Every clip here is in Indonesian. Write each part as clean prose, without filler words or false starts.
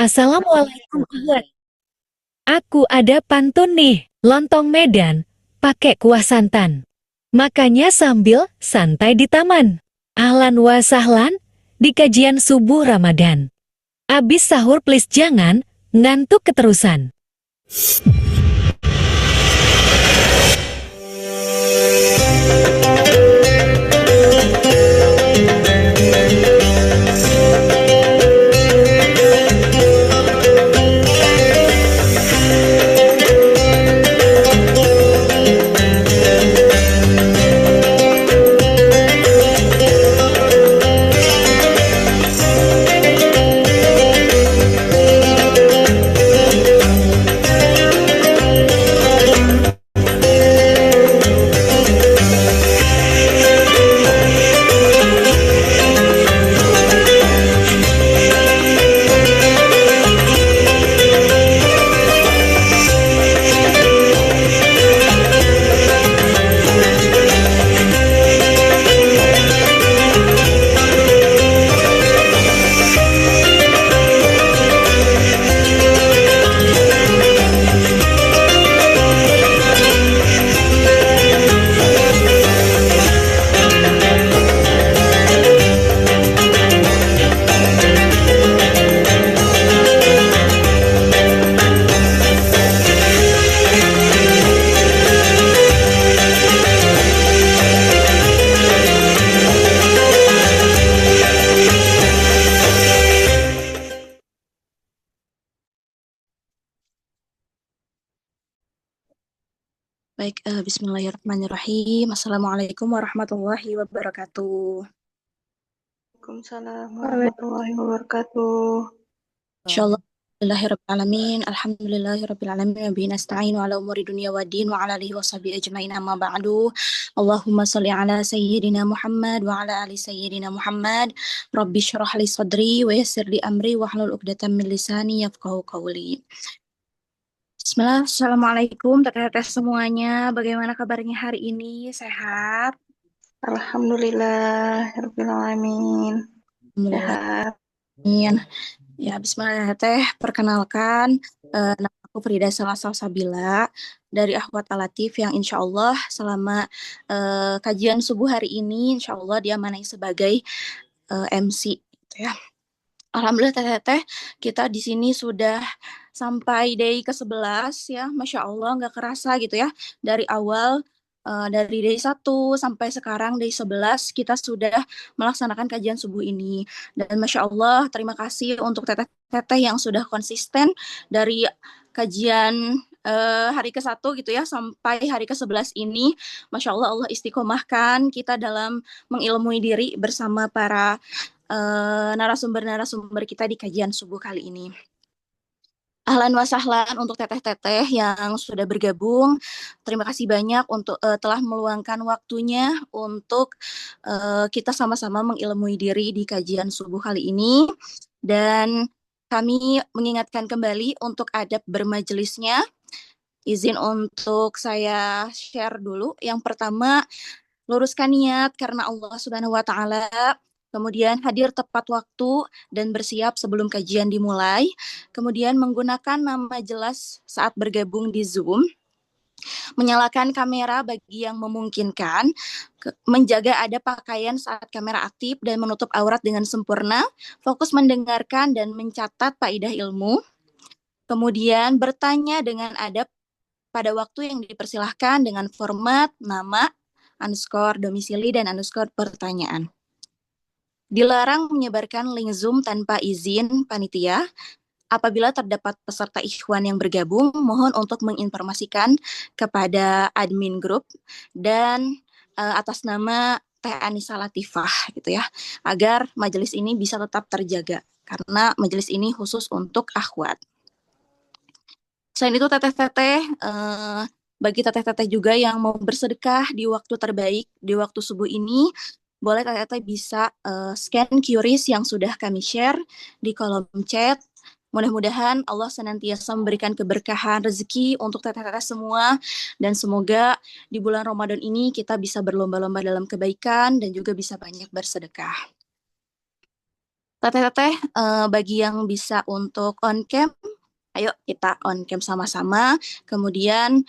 Assalamualaikum Ahmad. Aku ada pantun nih, lontong Medan, pakai kuah santan. Makanya sambil santai di taman. Ahlan wa sahlan, di kajian subuh Ramadan. Abis sahur please jangan, ngantuk keterusan. Baik, bismillahirrahmanirrahim. Assalamualaikum warahmatullahi wabarakatuh. Waalaikumsalam warahmatullahi wabarakatuh. Insyaallah, Bismillahirrahmanirrahim. Alhamdulillahirrabbilalamin. Wa bihi nasta'inu ala umuri dunya waddin wa ala alihi washabihi ajmain amma ba'du. Allahumma shalli ala sayyidina Muhammad wa ala ali sayyidina Muhammad. Rabbi shrah li sadri wa yassir li amri wa hlul 'uqdatam min lisani yafqahu qawli. Bismillah, Assalamualaikum teteh-teteh semuanya. Bagaimana kabarnya hari ini? Sehat? Alhamdulillahirabbil alamin. Alhamdulillah. Sehat. Amin. Ya, bismillah teh. Perkenalkan, nama aku Frida Salsabila dari Akhwat Alatif yang insya Allah selama kajian subuh hari ini, insya Allah dia manai sebagai MC. Gitu ya. Alhamdulillah teh, kita di sini sudah sampai day ke-11 ya, Masya Allah nggak kerasa gitu ya. Dari awal, dari day 1 sampai sekarang day 11 kita sudah melaksanakan kajian subuh ini. Dan Masya Allah terima kasih untuk teteh-teteh yang sudah konsisten dari kajian hari ke-1 gitu ya sampai hari ke-11 ini. Masya Allah, Allah istiqomahkan kita dalam mengilmui diri bersama para narasumber-narasumber kita di kajian subuh kali ini. Ahlan wa sahlan untuk teteh-teteh yang sudah bergabung. Terima kasih banyak untuk telah meluangkan waktunya untuk kita sama-sama mengilmui diri di kajian subuh kali ini. Dan kami mengingatkan kembali untuk adab bermajelisnya. Izin untuk saya share dulu. Yang pertama, luruskan niat karena Allah Subhanahu wa taala. Kemudian hadir tepat waktu dan bersiap sebelum kajian dimulai. Kemudian menggunakan nama jelas saat bergabung di Zoom. Menyalakan kamera bagi yang memungkinkan. Menjaga ada pakaian saat kamera aktif dan menutup aurat dengan sempurna. Fokus mendengarkan dan mencatat faedah ilmu. Kemudian bertanya dengan adab pada waktu yang dipersilahkan dengan format nama, underscore domisili, dan underscore pertanyaan. Dilarang menyebarkan link Zoom tanpa izin panitia. Apabila terdapat peserta ikhwan yang bergabung, mohon untuk menginformasikan kepada admin grup dan atas nama Teh Anissa Latifah gitu ya, agar majelis ini bisa tetap terjaga karena majelis ini khusus untuk akhwat. Selain itu teteh-teteh, bagi teteh-teteh juga yang mau bersedekah di waktu terbaik, di waktu subuh ini, boleh teteh-teteh bisa scan QRIS yang sudah kami share di kolom chat. Mudah-mudahan Allah senantiasa memberikan keberkahan rezeki untuk teteh-teteh semua, dan semoga di bulan Ramadan ini kita bisa berlomba-lomba dalam kebaikan dan juga bisa banyak bersedekah. Teteh-teteh, bagi yang bisa untuk on cam, ayo kita on cam sama-sama. Kemudian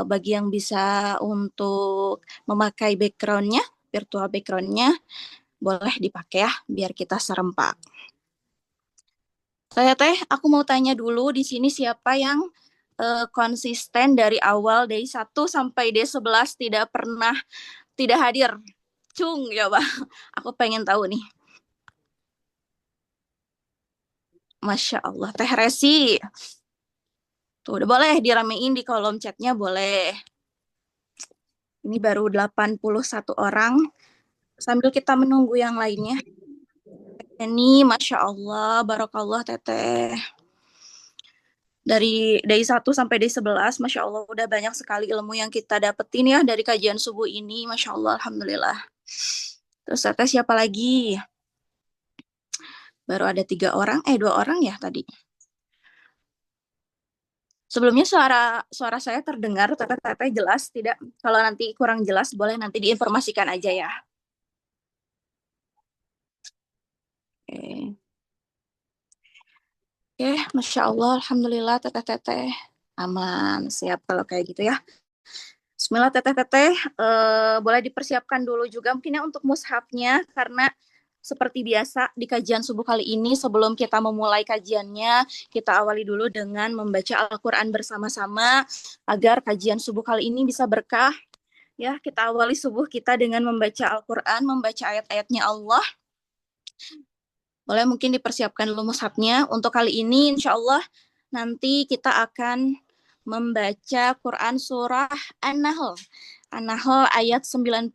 bagi yang bisa untuk memakai backgroundnya, virtual backgroundnya, boleh dipakai ya, biar kita serempak. Teteh, aku mau tanya dulu di sini siapa yang konsisten dari awal day 1 sampai day 11 tidak pernah tidak hadir. Cung, ya Bang. Aku pengen tahu nih. Masya Allah, Teh Resi. Tuh, udah boleh diramein di kolom chatnya, boleh. Ini baru 81 orang. Sambil kita menunggu yang lainnya. Ini, Masya Allah, Barakallah, Teteh. Dari 1 sampai day 11, Masya Allah, udah banyak sekali ilmu yang kita dapetin ya dari kajian subuh ini. Masya Allah, Alhamdulillah. Terus Teteh siapa lagi? Baru ada 3 orang, 2 orang ya tadi. Sebelumnya suara saya terdengar, Teteh jelas tidak? Kalau nanti kurang jelas, boleh nanti diinformasikan aja ya. Oke. Oke, Masya Allah, Alhamdulillah, Teteh. Aman, siap kalau kayak gitu ya. Bismillah, Teteh. Boleh dipersiapkan dulu juga mungkin ya untuk mushafnya, karena seperti biasa di kajian subuh kali ini, sebelum kita memulai kajiannya, kita awali dulu dengan membaca Al-Quran bersama-sama, agar kajian subuh kali ini bisa berkah. Ya, kita awali subuh kita dengan membaca Al-Quran, membaca ayat-ayatnya Allah. Boleh mungkin dipersiapkan dulu mushafnya. Untuk kali ini, insya Allah, nanti kita akan membaca Quran surah An-Nahl. An-Nahl ayat 96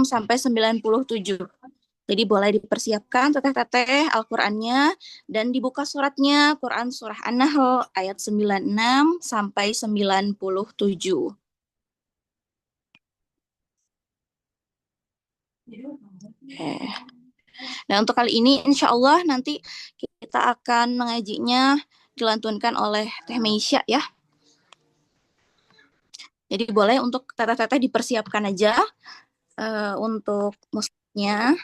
sampai 97. Jadi boleh dipersiapkan teteh-teteh Al-Qur'annya dan dibuka suratnya Quran surah An-Nahl ayat 96 sampai 97. Oke. Nah, untuk kali ini insya Allah nanti kita akan mengajinya dilantunkan oleh Teh Meisya ya. Jadi boleh untuk teteh-teteh dipersiapkan aja untuk mushafnya.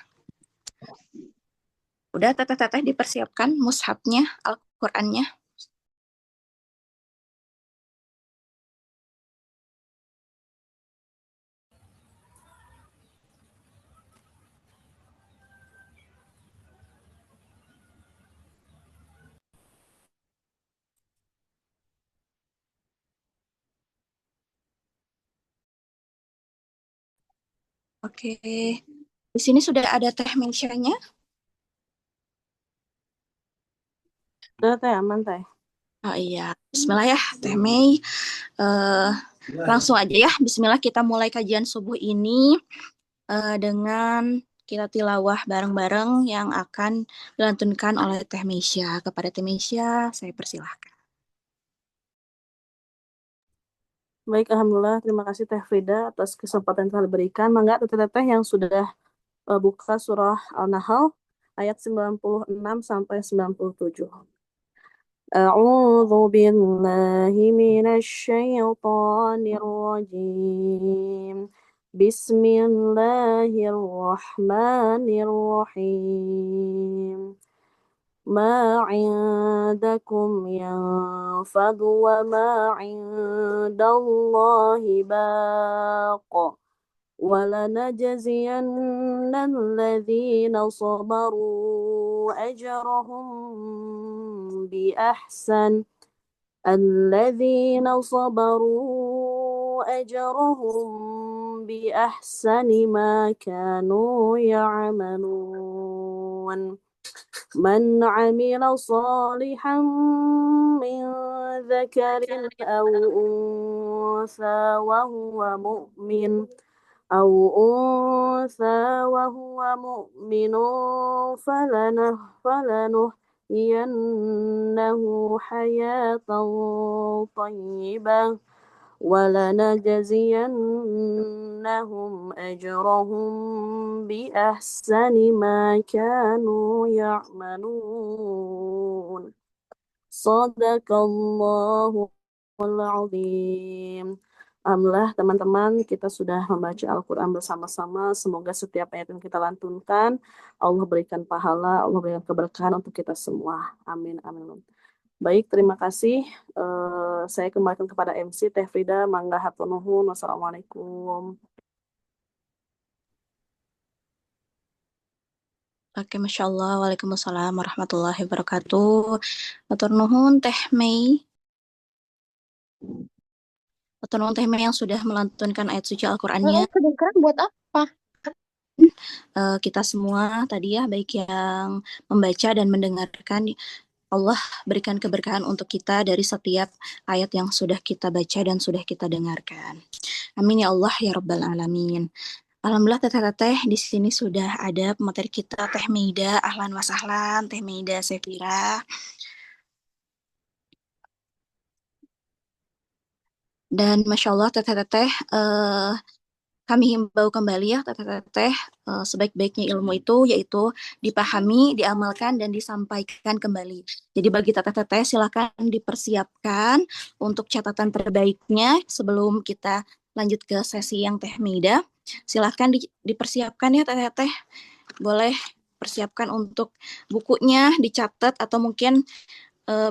Udah teteh-teteh dipersiapkan mushafnya, Al-Qur'annya. Oke. Di sini sudah ada Teh Meisya-nya. Udah teh aman teh. Oh iya, Bismillah ya Teh Mei. Langsung aja ya, Bismillah kita mulai kajian subuh ini dengan kita tilawah bareng-bareng yang akan dilantunkan oleh Teh Meisya. Kepada Teh Meisya, saya persilahkan. Baik, alhamdulillah. Terima kasih Teh Frida atas kesempatan yang telah diberikan. Mangga teteh-teteh yang sudah buka surah Al-Nahl ayat 96 sampai 97. أعوذ بالله من الشيطان الرجيم بسم الله الرحمن الرحيم ما عندكم ينفد وما عند الله باق ولنجزين الذين صبروا أجرهم بأحسن ما كانوا يعملون من عمل صالحا من ذكر أو أنثى وهو مؤمن فلنحيينه حياة طيبة ولنجزينهم أجرهم بأحسن ما كانوا يعملون صدق الله العظيم Alhamdulillah teman-teman kita sudah membaca Al-Quran bersama-sama. Semoga setiap ayat yang kita lantunkan Allah berikan pahala, Allah berikan keberkahan untuk kita semua. Amin, amin. Baik, terima kasih. Saya kembalikan kepada MC Teh Frida. Mangga hatur nuhun. Wassalamualaikum. Oke, Masya Allah. Waalaikumsalam warahmatullahi wabarakatuh. Atur nuhun Teh Mei. Atur nuhun Teh Mei yang sudah melantunkan ayat suci Al-Qur'annya. Kedengeran buat apa? Kita semua tadi ya, baik yang membaca dan mendengarkan, Allah berikan keberkahan untuk kita dari setiap ayat yang sudah kita baca dan sudah kita dengarkan. Amin ya Allah ya Rabbal Alamin. Alhamdulillah teteh-teteh di sini sudah ada pemateri kita Teh Meida, ahlan wa sahlan, Teh Meida Sefira. Dan Masya Allah teteh-teteh, kami himbau kembali ya teteh-teteh, sebaik-baiknya ilmu itu yaitu dipahami, diamalkan, dan disampaikan kembali. Jadi bagi teteh-teteh silakan dipersiapkan untuk catatan terbaiknya sebelum kita lanjut ke sesi yang Teh Meida. Silahkan dipersiapkan ya teteh-teteh. Boleh persiapkan untuk bukunya dicatat atau mungkin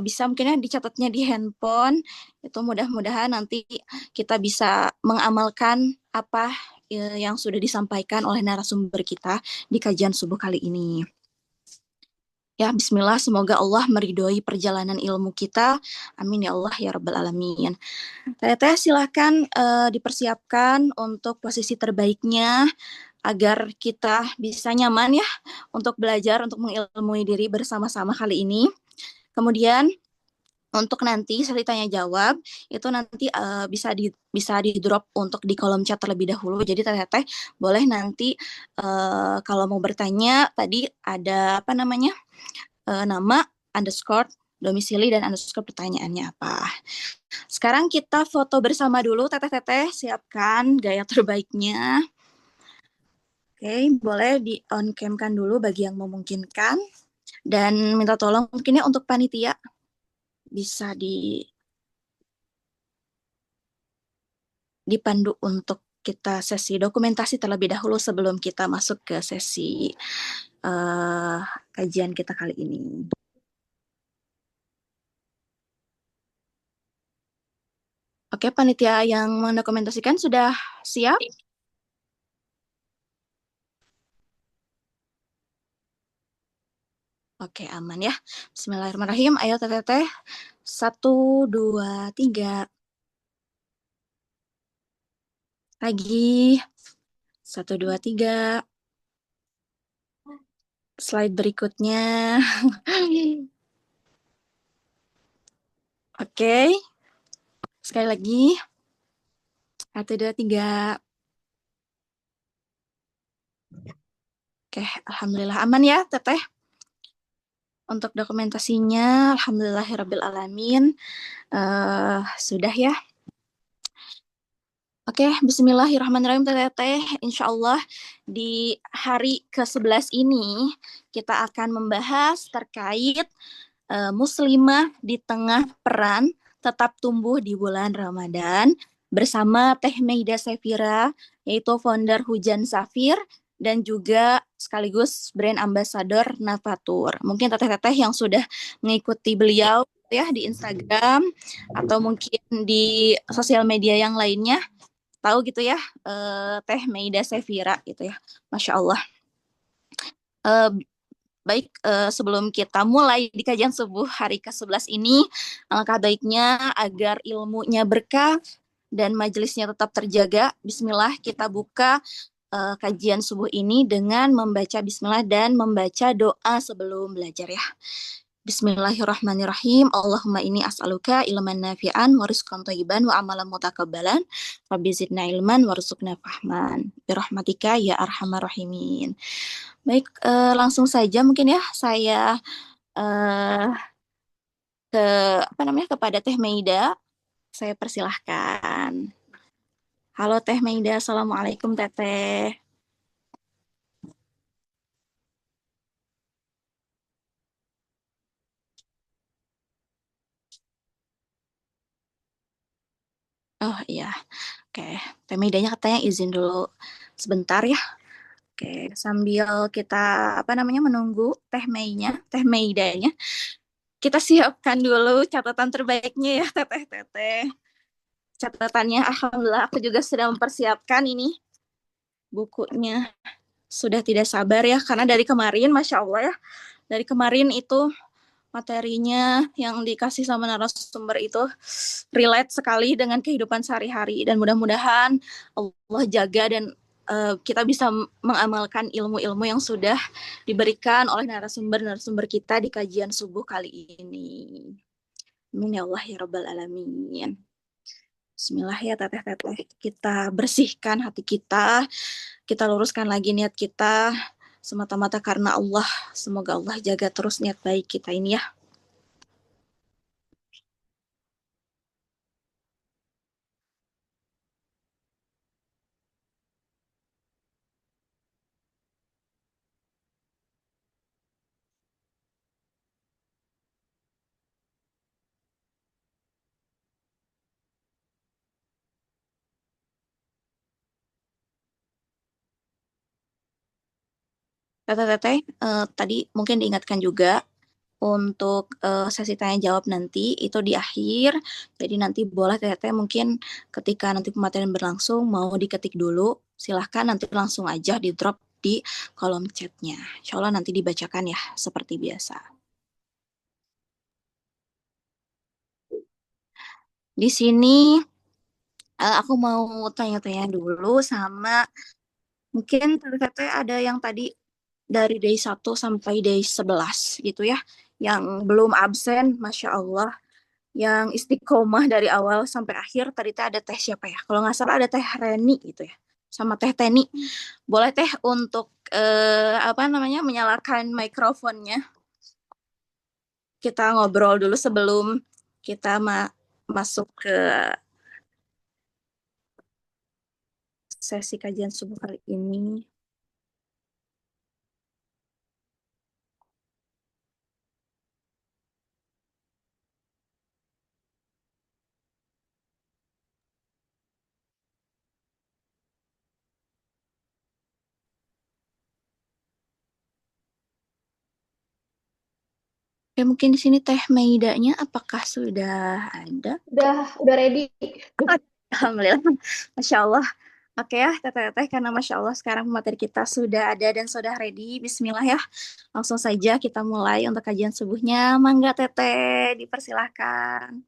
bisa mungkin ya dicatatnya di handphone. Itu mudah-mudahan nanti kita bisa mengamalkan apa yang sudah disampaikan oleh narasumber kita di kajian subuh kali ini. Ya, bismillah, semoga Allah meridhoi perjalanan ilmu kita. Amin ya Allah ya Rabbal Alamin. Teteh silahkan dipersiapkan untuk posisi terbaiknya agar kita bisa nyaman ya untuk belajar, untuk mengilmui diri bersama-sama kali ini. Kemudian untuk nanti sesi tanya jawab itu nanti bisa di drop untuk di kolom chat terlebih dahulu. Jadi teteh boleh nanti kalau mau bertanya tadi ada apa namanya nama underscore domisili dan underscore pertanyaannya apa. Sekarang kita foto bersama dulu teteh-teteh, siapkan gaya terbaiknya. Oke, boleh di on cam kan dulu bagi yang memungkinkan dan minta tolong mungkin ya untuk panitia bisa dipandu untuk kita sesi dokumentasi terlebih dahulu sebelum kita masuk ke sesi kajian kita kali ini. Oke, panitia yang mendokumentasikan sudah siap? Oke, aman ya. Bismillahirrahmanirrahim. Ayo teteh. 1, 2, 3. Lagi. 1, 2, 3. Slide berikutnya. Oke. Sekali lagi. 1, 2, 3. Oke, alhamdulillah aman ya, teteh. Untuk dokumentasinya, alhamdulillahirrabbilalamin. Sudah ya. Oke, bismillahirrahmanirrahim teteh. Insya Allah di hari ke-11 ini kita akan membahas terkait muslimah di tengah peran tetap tumbuh di bulan Ramadan bersama Teh Meida Sefira, yaitu founder Hujan Safir dan juga sekaligus brand ambassador Nafatur. Mungkin teteh-teteh yang sudah mengikuti beliau ya di Instagram atau mungkin di sosial media yang lainnya tahu gitu ya, Teh Meida Sefira gitu ya. Masya Allah. Baik, sebelum kita mulai di kajian subuh hari ke-11 ini, alangkah baiknya agar ilmunya berkah dan majelisnya tetap terjaga. Bismillah, kita buka kajian subuh ini dengan membaca bismillah dan membaca doa sebelum belajar ya. Bismillahirrahmanirrahim. Allahumma inni as'aluka ilman nafi'an wa rizqan thayyiban wa amalan mutakabbalan. Rabbi zidna ilman warzuqna fahman. Birahmatika ya arhamar rahimin. Baik, langsung saja mungkin ya saya ke apa namanya kepada Teh Meida. Saya persilahkan. Halo Teh Meida, Assalamualaikum Teteh. Oh iya, Oke, Teh Meidanya katanya izin dulu sebentar ya. Oke, sambil kita menunggu Teh Meidanya, kita siapkan dulu catatan terbaiknya ya Teteh. Catatannya alhamdulillah aku juga sudah mempersiapkan ini bukunya. Sudah tidak sabar ya karena dari kemarin Masya Allah ya. Dari kemarin itu materinya yang dikasih sama narasumber itu relate sekali dengan kehidupan sehari-hari dan mudah-mudahan Allah jaga dan kita bisa mengamalkan ilmu-ilmu yang sudah diberikan oleh narasumber-narasumber kita di kajian subuh kali ini. Amin ya Allah ya Rabbal Alamin. Bismillah ya teteh-teteh. Kita bersihkan hati kita luruskan lagi niat kita semata-mata karena Allah. Semoga Allah jaga terus niat baik kita ini ya. Teteh-teteh, tadi mungkin diingatkan juga untuk sesi tanya jawab nanti itu di akhir. Jadi nanti boleh teteh mungkin ketika nanti pematerian berlangsung mau diketik dulu, silahkan nanti langsung aja di drop di kolom chatnya. Insya Allah nanti dibacakan ya seperti biasa. Di sini aku mau tanya-tanya dulu sama mungkin teteh ada yang tadi dari day 1 sampai day 11 gitu ya, yang belum absen, Masya Allah, yang istiqomah dari awal sampai akhir. Tadi teh ada teh siapa ya? Kalau nggak salah ada teh Reni gitu ya, sama teh Teni. Boleh teh untuk menyalakan mikrofonnya. Kita ngobrol dulu sebelum kita masuk ke sesi kajian subuh kali ini. Oke, mungkin di sini Teh Meidanya apakah sudah ada? Udah ready. Alhamdulillah, Masya Allah. Oke ya, teteh-teteh, karena Masya Allah sekarang materi kita sudah ada dan sudah ready. Bismillah ya, langsung saja kita mulai untuk kajian subuhnya. Mangga teteh, dipersilahkan.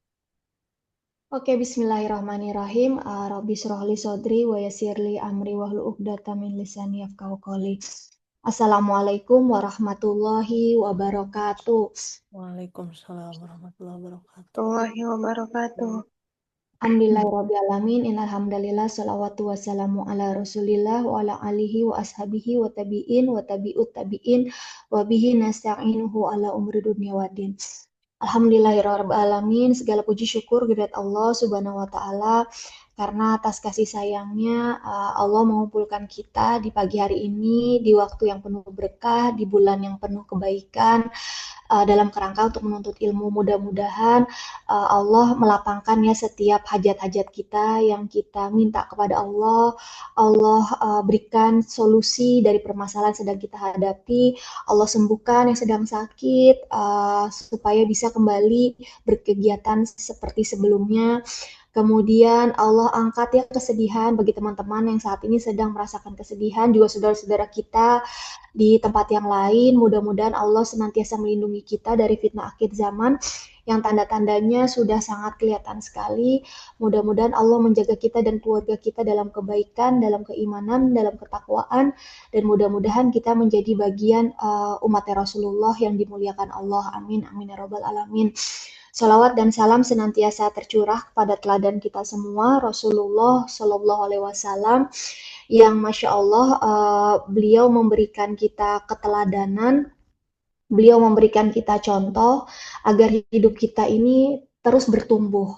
Oke, bismillahirrahmanirrahim. Rabbi syrahli sodri wa yassirli amri wahlul uqdatam min lisani yafqahu qawli. Assalamualaikum warahmatullahi wabarakatuh. Waalaikumsalam warahmatullahi wabarakatuh. Warahmatullahi wabarakatuh. Alhamdulillahirrabbilalamin. Innalhamdalillah. Salawatu wassalamu ala rasulillah wa ala alihi wa ashabihi wa tabi'in wa tabi'ut tabi'in wa bihi nasta'inuhu ala umri dunia wadin. Alhamdulillahirrahmanirrahim. Segala puji syukur kehadirat Allah Subhanahu wa Ta'ala, karena atas kasih sayangnya Allah mengumpulkan kita di pagi hari ini di waktu yang penuh berkah, di bulan yang penuh kebaikan, dalam kerangka untuk menuntut ilmu. Mudah-mudahan Allah melapangkan ya setiap hajat-hajat kita yang kita minta kepada Allah. Allah berikan solusi dari permasalahan yang sedang kita hadapi. Allah sembuhkan yang sedang sakit supaya bisa kembali berkegiatan seperti sebelumnya. Kemudian Allah angkat ya kesedihan bagi teman-teman yang saat ini sedang merasakan kesedihan, juga saudara-saudara kita di tempat yang lain. Mudah-mudahan Allah senantiasa melindungi kita dari fitnah akhir zaman yang tanda-tandanya sudah sangat kelihatan sekali. Mudah-mudahan Allah menjaga kita dan keluarga kita dalam kebaikan, dalam keimanan, dalam ketakwaan, dan mudah-mudahan kita menjadi bagian umat Rasulullah yang dimuliakan Allah. Amin, amin ya rabbal alamin. Salawat dan salam senantiasa tercurah kepada teladan kita semua, Rasulullah Shallallahu Alaihi Wasallam, yang Masya Allah beliau memberikan kita keteladanan, beliau memberikan kita contoh agar hidup kita ini terus bertumbuh.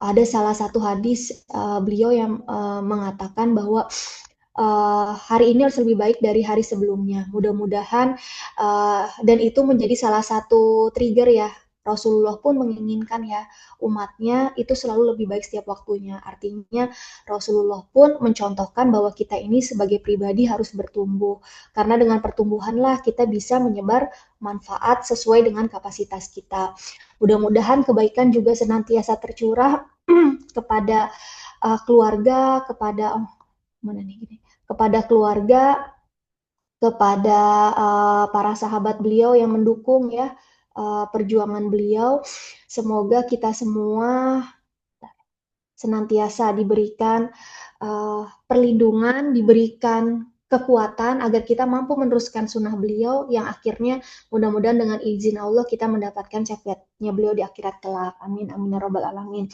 Ada salah satu hadis beliau yang mengatakan bahwa hari ini harus lebih baik dari hari sebelumnya. Mudah-mudahan dan itu menjadi salah satu trigger ya Rasulullah pun menginginkan ya umatnya itu selalu lebih baik setiap waktunya. Artinya Rasulullah pun mencontohkan bahwa kita ini sebagai pribadi harus bertumbuh. Karena dengan pertumbuhanlah kita bisa menyebar manfaat sesuai dengan kapasitas kita. Mudah-mudahan kebaikan juga senantiasa tercurah kepada keluarga, kepada mana nih gini, kepada keluarga, kepada para sahabat beliau yang mendukung ya perjuangan beliau. Semoga kita semua senantiasa diberikan perlindungan, diberikan kekuatan agar kita mampu meneruskan sunnah beliau yang akhirnya mudah-mudahan dengan izin Allah kita mendapatkan syafaatnya beliau di akhirat kelak. Amin amin ya rabbal alamin.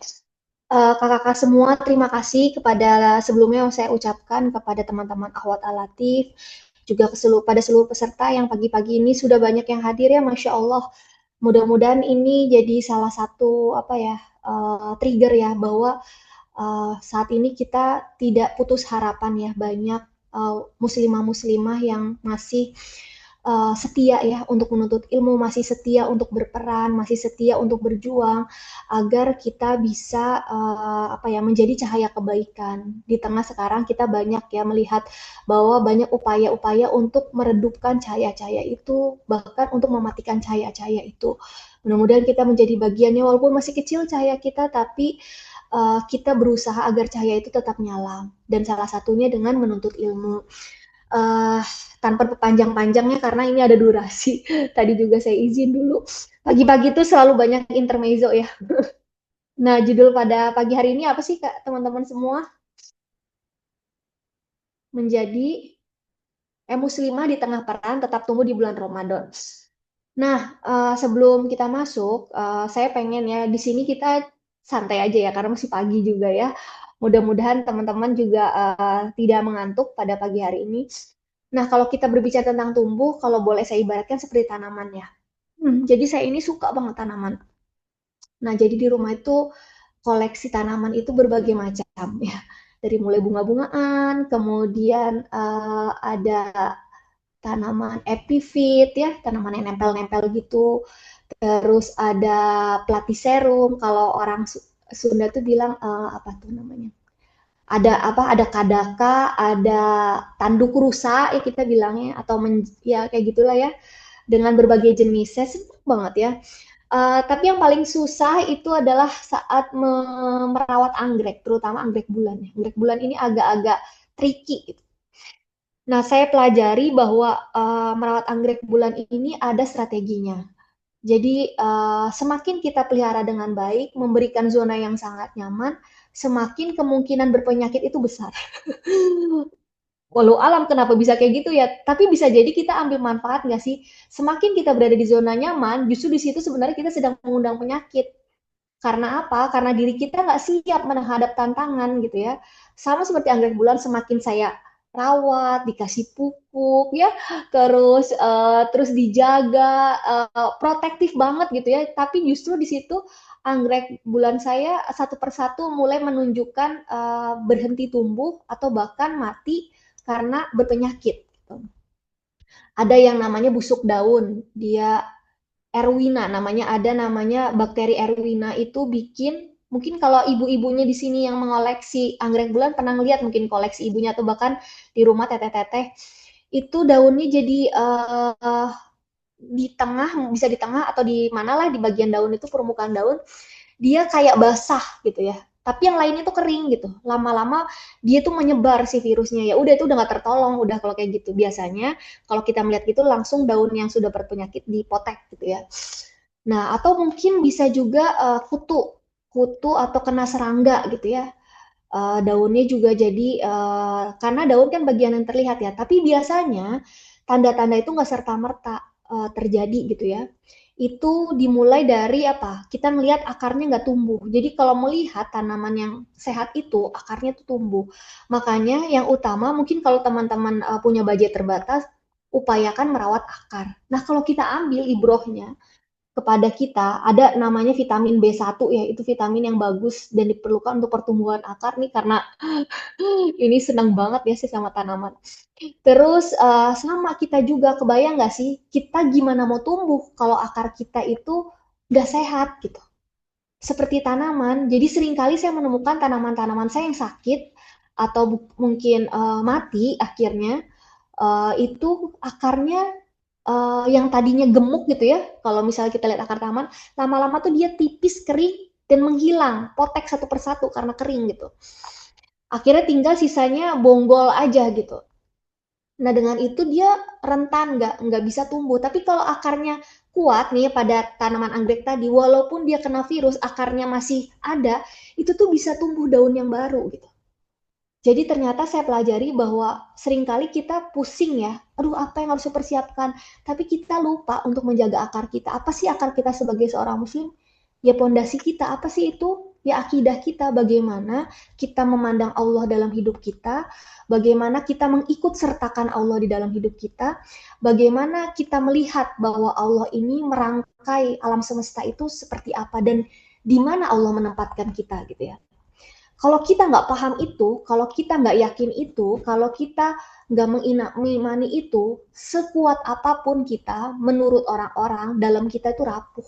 Kakak-kakak semua, terima kasih kepada sebelumnya yang saya ucapkan kepada teman-teman Akhwat Al-Latif, juga pada seluruh peserta yang pagi-pagi ini sudah banyak yang hadir ya, Masya Allah. Mudah-mudahan ini jadi salah satu trigger ya bahwa saat ini kita tidak putus harapan ya, banyak muslimah-muslimah yang masih setia ya untuk menuntut ilmu, masih setia untuk berperan, masih setia untuk berjuang agar kita bisa menjadi cahaya kebaikan. Di tengah sekarang kita banyak ya melihat bahwa banyak upaya-upaya untuk meredupkan cahaya-cahaya itu, bahkan untuk mematikan cahaya-cahaya itu. Mudah-mudahan kita menjadi bagiannya walaupun masih kecil cahaya kita, tapi kita berusaha agar cahaya itu tetap nyala. Dan salah satunya dengan menuntut ilmu. Tanpa panjang-panjangnya karena ini ada durasi. Tadi juga saya izin dulu. Pagi-pagi itu selalu banyak intermezzo ya. Nah, judul pada pagi hari ini apa sih Kak, teman-teman semua? Menjadi muslimah di tengah peran tetap tumbuh di bulan Ramadan. Nah, sebelum kita masuk, saya pengen ya di sini kita santai aja ya karena masih pagi juga ya. Mudah-mudahan teman-teman juga tidak mengantuk pada pagi hari ini. Nah, kalau kita berbicara tentang tumbuh, kalau boleh saya ibaratkan seperti tanaman ya. Jadi saya ini suka banget tanaman. Nah, jadi di rumah itu koleksi tanaman itu berbagai macam ya. Dari mulai bunga-bungaan, kemudian ada tanaman epifit ya, tanaman yang nempel-nempel gitu. Terus ada platyserum, kalau orang Sunda tuh bilang apa tuh namanya? Ada kadaka, ada tanduk rusa ya kita bilangnya atau ya kayak gitulah ya dengan berbagai jenis. Saya senang banget ya. Tapi yang paling susah itu adalah saat merawat anggrek, terutama anggrek bulan. Anggrek bulan ini agak-agak tricky gitu. Nah, saya pelajari bahwa merawat anggrek bulan ini ada strateginya. Jadi semakin kita pelihara dengan baik, memberikan zona yang sangat nyaman, semakin kemungkinan berpenyakit itu besar. Walau alam kenapa bisa kayak gitu ya, tapi bisa jadi kita ambil manfaat nggak sih? Semakin kita berada di zona nyaman, justru di situ sebenarnya kita sedang mengundang penyakit. Karena apa? Karena diri kita nggak siap menghadap tantangan gitu ya. Sama seperti anggrek bulan, semakin saya rawat, dikasih pupuk ya, terus dijaga, protektif banget gitu ya. Tapi justru di situ anggrek bulan saya satu persatu mulai menunjukkan berhenti tumbuh atau bahkan mati karena berpenyakit. Gitu. Ada yang namanya busuk daun, dia Erwina namanya bakteri Erwina itu bikin mungkin kalau ibu-ibunya di sini yang mengoleksi anggrek bulan pernah lihat mungkin koleksi ibunya atau bahkan di rumah teteh-teteh itu daunnya jadi di tengah bisa di tengah atau di manalah di bagian daun itu permukaan daun dia kayak basah gitu ya tapi yang lainnya tuh kering gitu lama-lama dia tuh menyebar si virusnya ya udah itu udah nggak tertolong udah kalau kayak gitu biasanya kalau kita melihat gitu langsung daun yang sudah berpenyakit dipotek gitu ya nah atau mungkin bisa juga kutu atau kena serangga gitu ya daunnya juga jadi karena daun kan bagian yang terlihat ya tapi biasanya tanda-tanda itu nggak serta-merta terjadi gitu ya itu dimulai dari apa? Kita melihat akarnya nggak tumbuh. Jadi kalau melihat tanaman yang sehat itu akarnya tuh tumbuh. Makanya yang utama mungkin kalau teman-teman punya budget terbatas, upayakan merawat akar. Nah kalau kita ambil ibrohnya kepada kita ada namanya vitamin B1 ya, itu vitamin yang bagus dan diperlukan untuk pertumbuhan akar nih karena ini senang banget ya sih sama tanaman. Terus sama kita juga kebayang nggak sih kita gimana mau tumbuh kalau akar kita itu nggak sehat gitu. Seperti tanaman, jadi seringkali saya menemukan tanaman-tanaman saya yang sakit atau mungkin mati akhirnya, itu akarnya yang tadinya gemuk gitu ya, kalau misalnya kita lihat akar taman, lama-lama tuh dia tipis, kering, dan menghilang, potek satu persatu karena kering gitu. Akhirnya tinggal sisanya bonggol aja gitu. Nah dengan itu dia rentan, nggak bisa tumbuh. Tapi kalau akarnya kuat nih pada tanaman anggrek tadi, walaupun dia kena virus, akarnya masih ada, itu tuh bisa tumbuh daun yang baru gitu. Jadi ternyata saya pelajari bahwa seringkali kita pusing ya, aduh apa yang harus saya persiapkan, tapi kita lupa untuk menjaga akar kita. Apa sih akar kita sebagai seorang muslim? Ya pondasi kita, apa sih itu? Ya akidah kita, bagaimana kita memandang Allah dalam hidup kita, bagaimana kita mengikut sertakan Allah di dalam hidup kita, bagaimana kita melihat bahwa Allah ini merangkai alam semesta itu seperti apa, dan di mana Allah menempatkan kita gitu ya. Kalau kita nggak paham itu, kalau kita nggak yakin itu, kalau kita nggak mengimani itu, sekuat apapun kita, menurut orang-orang, dalam kita itu rapuh.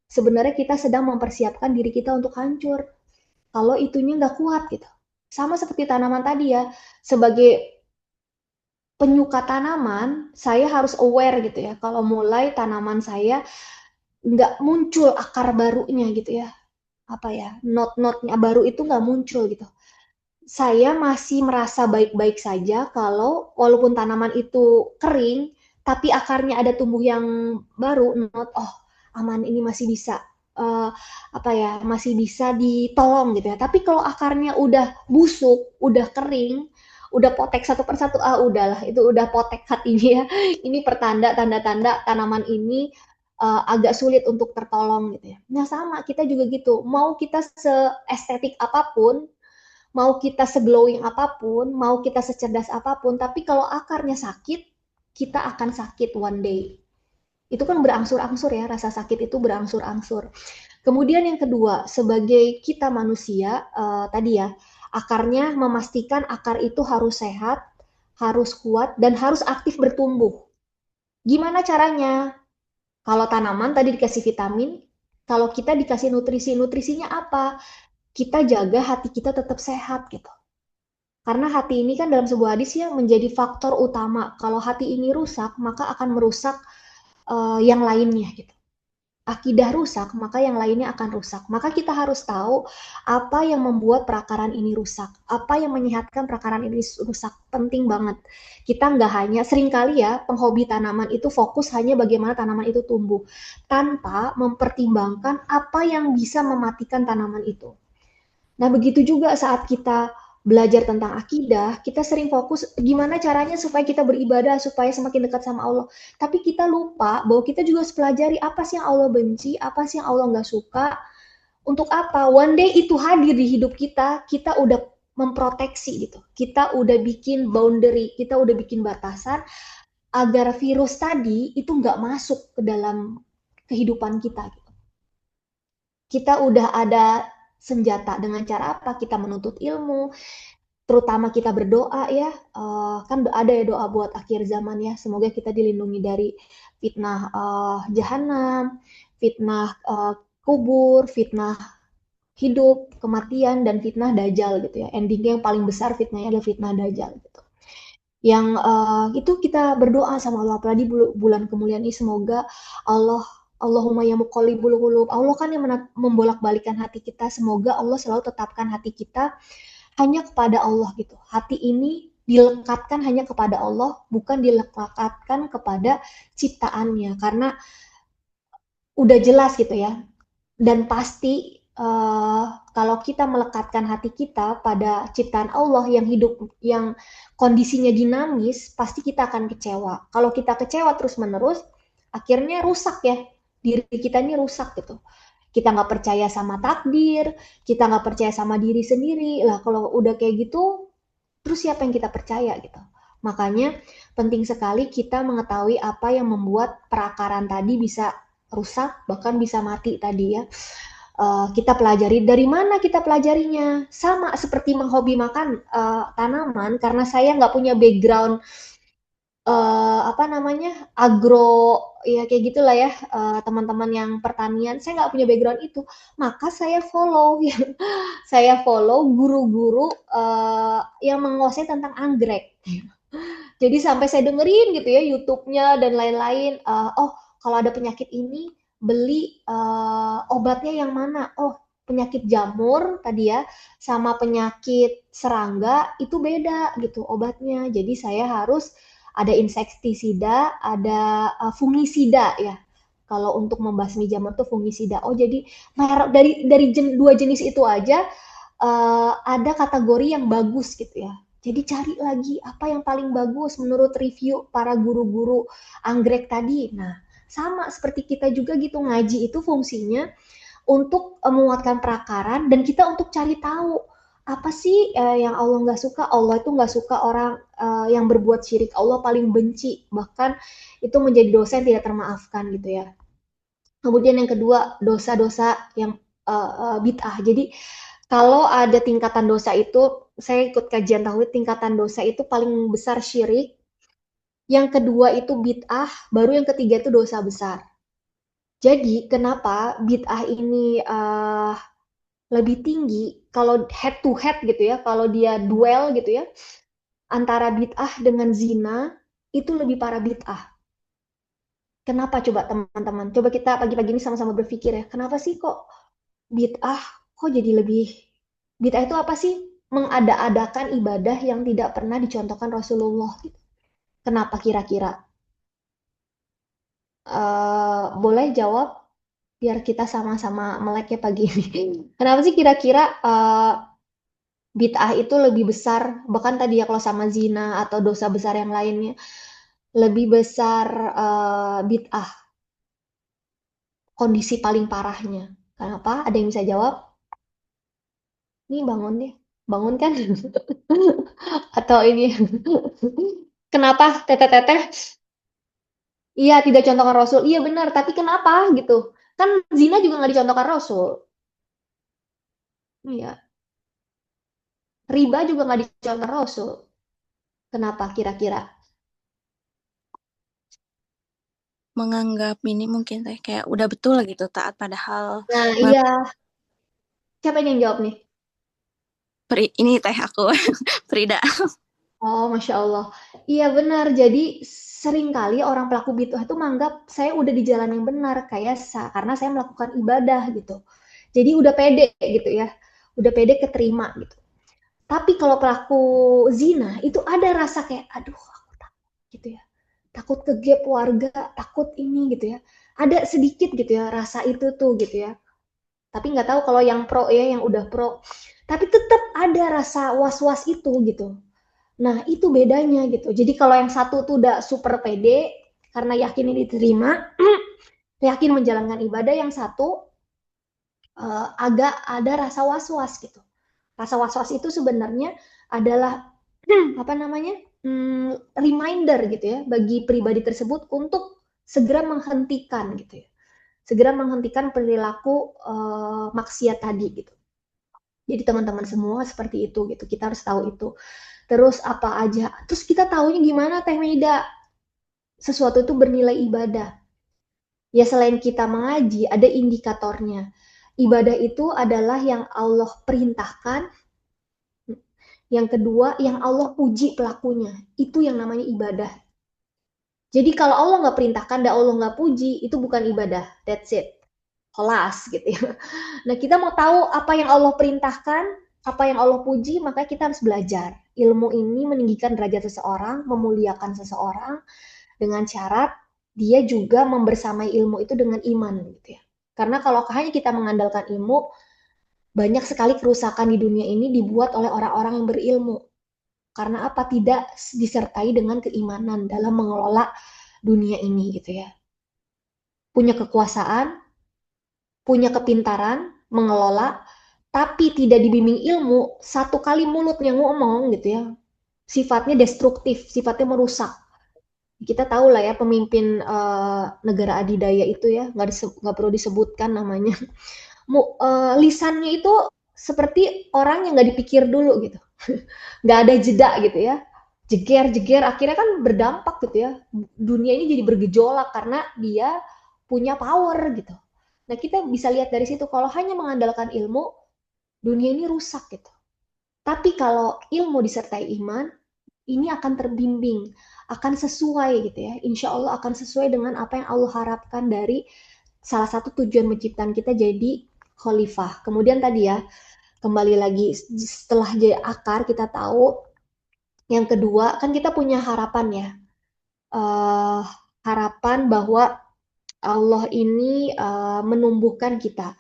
Sebenarnya kita sedang mempersiapkan diri kita untuk hancur. Kalau itunya nggak kuat gitu. Sama seperti tanaman tadi ya, sebagai penyuka tanaman, saya harus aware gitu ya. Kalau mulai tanaman saya nggak muncul akar barunya gitu ya, apa ya, not-notnya baru itu nggak muncul gitu. Saya masih merasa baik-baik saja kalau walaupun tanaman itu kering, tapi akarnya ada tumbuh yang baru, oh aman ini masih bisa apa ya, masih bisa ditolong gitu ya. Tapi kalau akarnya udah busuk, udah kering, udah potek satu persatu, udahlah itu udah potek hatinya ya. Ini pertanda tanda-tanda tanaman ini agak sulit untuk tertolong gitu ya. Nah sama kita juga gitu, mau kita seestetik apapun, mau kita seglowing apapun, mau kita secerdas apapun, tapi kalau akarnya sakit, kita akan sakit one day. Itu kan berangsur-angsur ya, rasa sakit itu berangsur-angsur. Kemudian yang kedua, sebagai kita manusia, tadi ya, akarnya memastikan akar itu harus sehat, harus kuat, dan harus aktif bertumbuh. Gimana caranya? Kalau tanaman tadi dikasih vitamin, kalau kita dikasih nutrisi, nutrisinya apa? Kita jaga hati kita tetap sehat gitu. Karena hati ini kan dalam sebuah hadis ya menjadi faktor utama. Kalau hati ini rusak, maka akan merusak yang lainnya gitu. Akidah rusak, maka yang lainnya akan rusak. Maka kita harus tahu apa yang membuat perakaran ini rusak. Apa yang menyehatkan perakaran ini rusak. Penting banget. Kita nggak hanya, seringkali ya, penghobi tanaman itu fokus hanya bagaimana tanaman itu tumbuh. Tanpa mempertimbangkan apa yang bisa mematikan tanaman itu. Nah, begitu juga saat kita belajar tentang akidah, kita sering fokus gimana caranya supaya kita beribadah, supaya semakin dekat sama Allah. Tapi kita lupa bahwa kita juga harus pelajari apa sih yang Allah benci, apa sih yang Allah nggak suka. Untuk apa? One day itu hadir di hidup kita udah memproteksi gitu. Kita udah bikin boundary, kita udah bikin batasan agar virus tadi itu nggak masuk ke dalam kehidupan kita. Gitu. Kita udah ada senjata dengan cara apa? Kita menuntut ilmu, terutama kita berdoa ya, kan ada ya doa buat akhir zaman ya, semoga kita dilindungi dari fitnah jahanam, fitnah kubur, fitnah hidup, kematian, dan fitnah dajjal gitu ya. Endingnya yang paling besar fitnahnya adalah fitnah dajjal gitu. Yang itu kita berdoa sama Allah, apalagi bulan kemuliaan ini semoga Allahumma ya muqallibul qulub, Allah kan yang membolak-balikan hati kita, semoga Allah selalu tetapkan hati kita hanya kepada Allah gitu. Hati ini dilekatkan hanya kepada Allah, bukan dilekatkan kepada ciptaannya. Karena udah jelas gitu ya. Dan pasti kalau kita melekatkan hati kita pada ciptaan Allah yang hidup, yang kondisinya dinamis, pasti kita akan kecewa. Kalau kita kecewa terus-menerus, akhirnya rusak ya. Diri kita ini rusak gitu. Kita nggak percaya sama takdir, kita nggak percaya sama diri sendiri. Lah kalau udah kayak gitu, terus siapa yang kita percaya gitu. Makanya penting sekali kita mengetahui apa yang membuat perakaran tadi bisa rusak, bahkan bisa mati tadi ya. Kita pelajari, dari mana kita pelajarinya? Sama seperti menghobi makan tanaman, karena saya nggak punya background apa namanya, agro, ya kayak gitulah ya, teman-teman yang pertanian, saya nggak punya background itu, maka saya follow saya follow guru-guru, yang menguasai tentang anggrek. Jadi sampai saya dengerin gitu ya YouTube-nya dan lain-lain, oh kalau ada penyakit ini beli, obatnya yang mana? Oh penyakit jamur tadi ya, sama penyakit serangga itu beda gitu obatnya. Jadi saya harus ada insektisida, ada fungisida ya. Kalau untuk membasmi jamur tuh fungisida. Oh jadi dua jenis itu aja ada kategori yang bagus gitu ya. Jadi cari lagi apa yang paling bagus menurut review para guru-guru anggrek tadi. Nah, sama seperti kita juga gitu, ngaji itu fungsinya untuk menguatkan perakaran dan kita untuk cari tahu apa sih yang Allah nggak suka. Allah itu nggak suka orang yang berbuat syirik. Allah paling benci, bahkan itu menjadi dosa yang tidak termaafkan gitu ya. Kemudian yang kedua, dosa-dosa yang bid'ah. Jadi kalau ada tingkatan dosa itu, saya ikut kajian tauhid, tingkatan dosa itu paling besar syirik, yang kedua itu bid'ah, baru yang ketiga itu dosa besar. Jadi kenapa bid'ah ini lebih tinggi kalau head to head gitu ya, kalau dia duel gitu ya, antara bid'ah dengan zina, itu lebih parah bid'ah. Kenapa coba teman-teman? Coba kita pagi-pagi ini sama-sama berpikir ya, kenapa sih kok bid'ah kok jadi lebih, bid'ah itu apa sih? Mengada-adakan ibadah yang tidak pernah dicontohkan Rasulullah gitu. Kenapa kira-kira? Boleh jawab biar kita sama-sama melek ya pagi ini. Kenapa sih kira-kira bid'ah itu lebih besar, bahkan tadi ya kalau sama zina atau dosa besar yang lainnya, lebih besar bid'ah, kondisi paling parahnya. Kenapa? Ada yang bisa jawab? Nih bangun deh. Bangun kan? Atau ini kenapa teteh-teteh? Iya tidak contohkan Rasul. Iya benar, tapi kenapa gitu? Kan zina juga nggak dicontohkan Rasul. Iya, riba juga nggak dicontohkan Rasul. Kenapa kira-kira? Menganggap ini mungkin teh kayak udah betul gitu taat padahal Nah iya, siapa yang jawab nih? ini teh aku Frida. Oh, Masya Allah. Iya benar. Jadi seringkali orang pelaku bid'ah itu menganggap saya udah di jalan yang benar kayak karena saya melakukan ibadah gitu. Jadi udah pede gitu ya. Udah pede keterima gitu. Tapi kalau pelaku zina itu ada rasa kayak aduh aku takut gitu ya. Takut kegep warga, takut ini gitu ya. Ada sedikit gitu ya rasa itu tuh gitu ya. Tapi nggak tahu kalau yang pro ya, yang udah pro. Tapi tetap ada rasa was-was itu gitu. Nah, itu bedanya gitu. Jadi kalau yang satu tuh udah super pede karena yakin ini diterima, yakin menjalankan ibadah, yang satu agak ada rasa was-was gitu. Rasa was-was itu sebenarnya adalah apa namanya? Reminder gitu ya bagi pribadi tersebut untuk segera menghentikan gitu ya. Segera menghentikan perilaku maksiat tadi gitu. Jadi teman-teman semua seperti itu gitu. Kita harus tahu itu. Terus apa aja? Terus kita taunya gimana Teh Meida? Sesuatu itu bernilai ibadah. Ya selain kita mengaji, ada indikatornya. Ibadah itu adalah yang Allah perintahkan. Yang kedua, yang Allah puji pelakunya. Itu yang namanya ibadah. Jadi kalau Allah nggak perintahkan dan Allah nggak puji, itu bukan ibadah. That's it. Kelas gitu ya. Nah kita mau tahu apa yang Allah perintahkan, apa yang Allah puji, maka kita harus belajar. Ilmu ini meninggikan derajat seseorang, memuliakan seseorang, dengan syarat dia juga membersamai ilmu itu dengan iman gitu ya. Karena kalau hanya kita mengandalkan ilmu, banyak sekali kerusakan di dunia ini dibuat oleh orang-orang yang berilmu. Karena apa? Tidak disertai dengan keimanan dalam mengelola dunia ini gitu ya. Punya kekuasaan, punya kepintaran, mengelola, tapi tidak dibimbing ilmu, satu kali mulutnya ngomong gitu ya, sifatnya destruktif, sifatnya merusak. Kita tahu lah ya pemimpin negara adidaya itu ya, nggak perlu disebutkan namanya. Lisannya itu seperti orang yang nggak dipikir dulu gitu, nggak ada jeda gitu ya. jeger-jeger, akhirnya kan berdampak gitu ya. Dunia ini jadi bergejolak karena dia punya power gitu. Nah, kita bisa lihat dari situ kalau hanya mengandalkan ilmu, dunia ini rusak gitu. Tapi kalau ilmu disertai iman, ini akan terbimbing, akan sesuai gitu ya. Insya Allah akan sesuai dengan apa yang Allah harapkan dari salah satu tujuan menciptakan kita jadi khalifah. Kemudian tadi ya, kembali lagi setelah jadi akar kita tahu yang kedua kan kita punya harapan ya. Eh, harapan bahwa Allah ini menumbuhkan kita.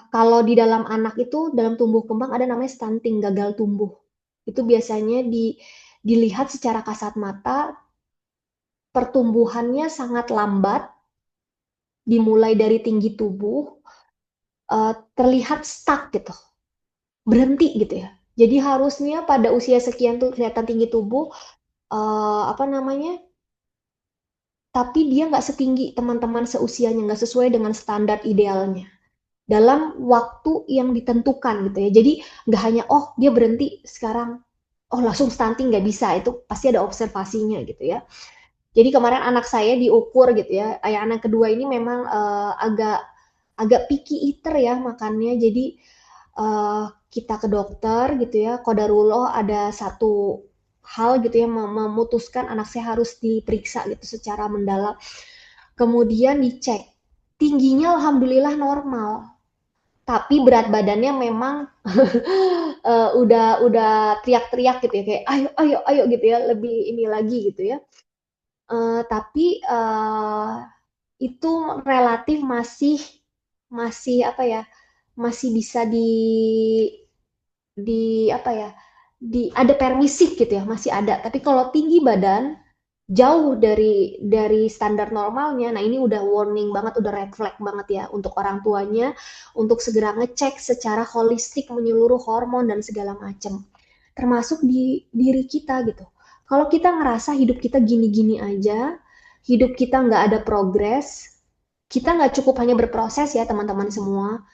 Kalau di dalam anak itu dalam tumbuh kembang ada namanya stunting, gagal tumbuh. Itu biasanya dilihat secara kasat mata pertumbuhannya sangat lambat, dimulai dari tinggi tubuh, terlihat stuck gitu, berhenti gitu ya. Jadi harusnya pada usia sekian tuh kelihatan tinggi tubuh, apa namanya, tapi dia nggak setinggi teman-teman seusianya, nggak sesuai dengan standar idealnya dalam waktu yang ditentukan gitu ya. Jadi nggak hanya oh dia berhenti sekarang, oh langsung stunting, nggak bisa, itu pasti ada observasinya gitu ya. Jadi kemarin anak saya diukur gitu ya, anak kedua ini memang agak agak picky eater ya makannya. Jadi kita ke dokter gitu ya, qadarullah ada satu hal gitu ya memutuskan anak saya harus diperiksa gitu secara mendalam. Kemudian dicek, tingginya alhamdulillah normal, tapi berat badannya memang udah teriak-teriak gitu ya, kayak ayo ayo ayo gitu ya, lebih ini lagi gitu ya. Tapi itu relatif masih masih apa ya, masih bisa di apa ya, ada permisif gitu ya, masih ada. Tapi kalau tinggi badan jauh dari standar normalnya, nah ini udah warning banget, udah red flag banget ya untuk orang tuanya untuk segera ngecek secara holistik menyeluruh hormon dan segala macam. Termasuk di diri kita gitu. Kalau kita ngerasa hidup kita gini-gini aja, hidup kita nggak ada progres, kita nggak cukup hanya berproses ya teman-teman semua,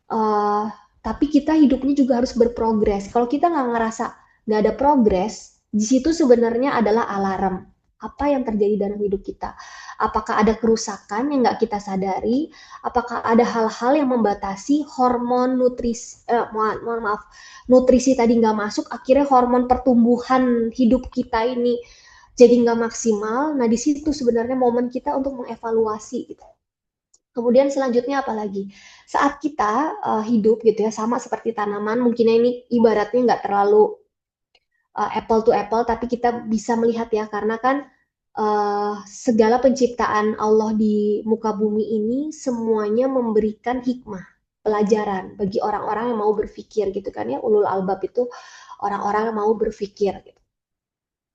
uh, tapi kita hidupnya juga harus berprogres. Kalau kita nggak ngerasa nggak ada progres, di situ sebenarnya adalah alarm. Apa yang terjadi dalam hidup kita? Apakah ada kerusakan yang nggak kita sadari? Apakah ada hal-hal yang membatasi hormon nutrisi, mohon maaf, nutrisi tadi nggak masuk, akhirnya hormon pertumbuhan hidup kita ini jadi nggak maksimal. Nah, di situ sebenarnya momen kita untuk mengevaluasi gitu. Kemudian selanjutnya apa lagi? Saat kita hidup gitu ya, sama seperti tanaman, mungkin ini ibaratnya nggak terlalu apple to apple, tapi kita bisa melihat ya, karena kan segala penciptaan Allah di muka bumi ini semuanya memberikan hikmah, pelajaran bagi orang-orang yang mau berpikir gitu kan ya, ulul albab itu orang-orang yang mau berpikir gitu.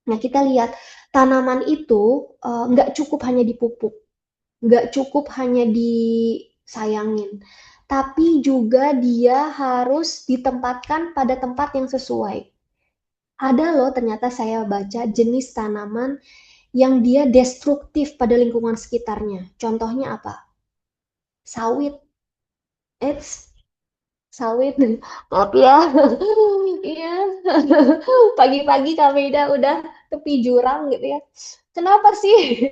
Nah, kita lihat tanaman itu nggak cukup hanya dipupuk, nggak cukup hanya disayangin, tapi juga dia harus ditempatkan pada tempat yang sesuai. Ada loh ternyata saya baca jenis tanaman yang dia destruktif pada lingkungan sekitarnya. Contohnya apa? Sawit. It's sawit. Maaf ya. Iya. Pagi-pagi kami udah tepi jurang gitu ya. Kenapa sih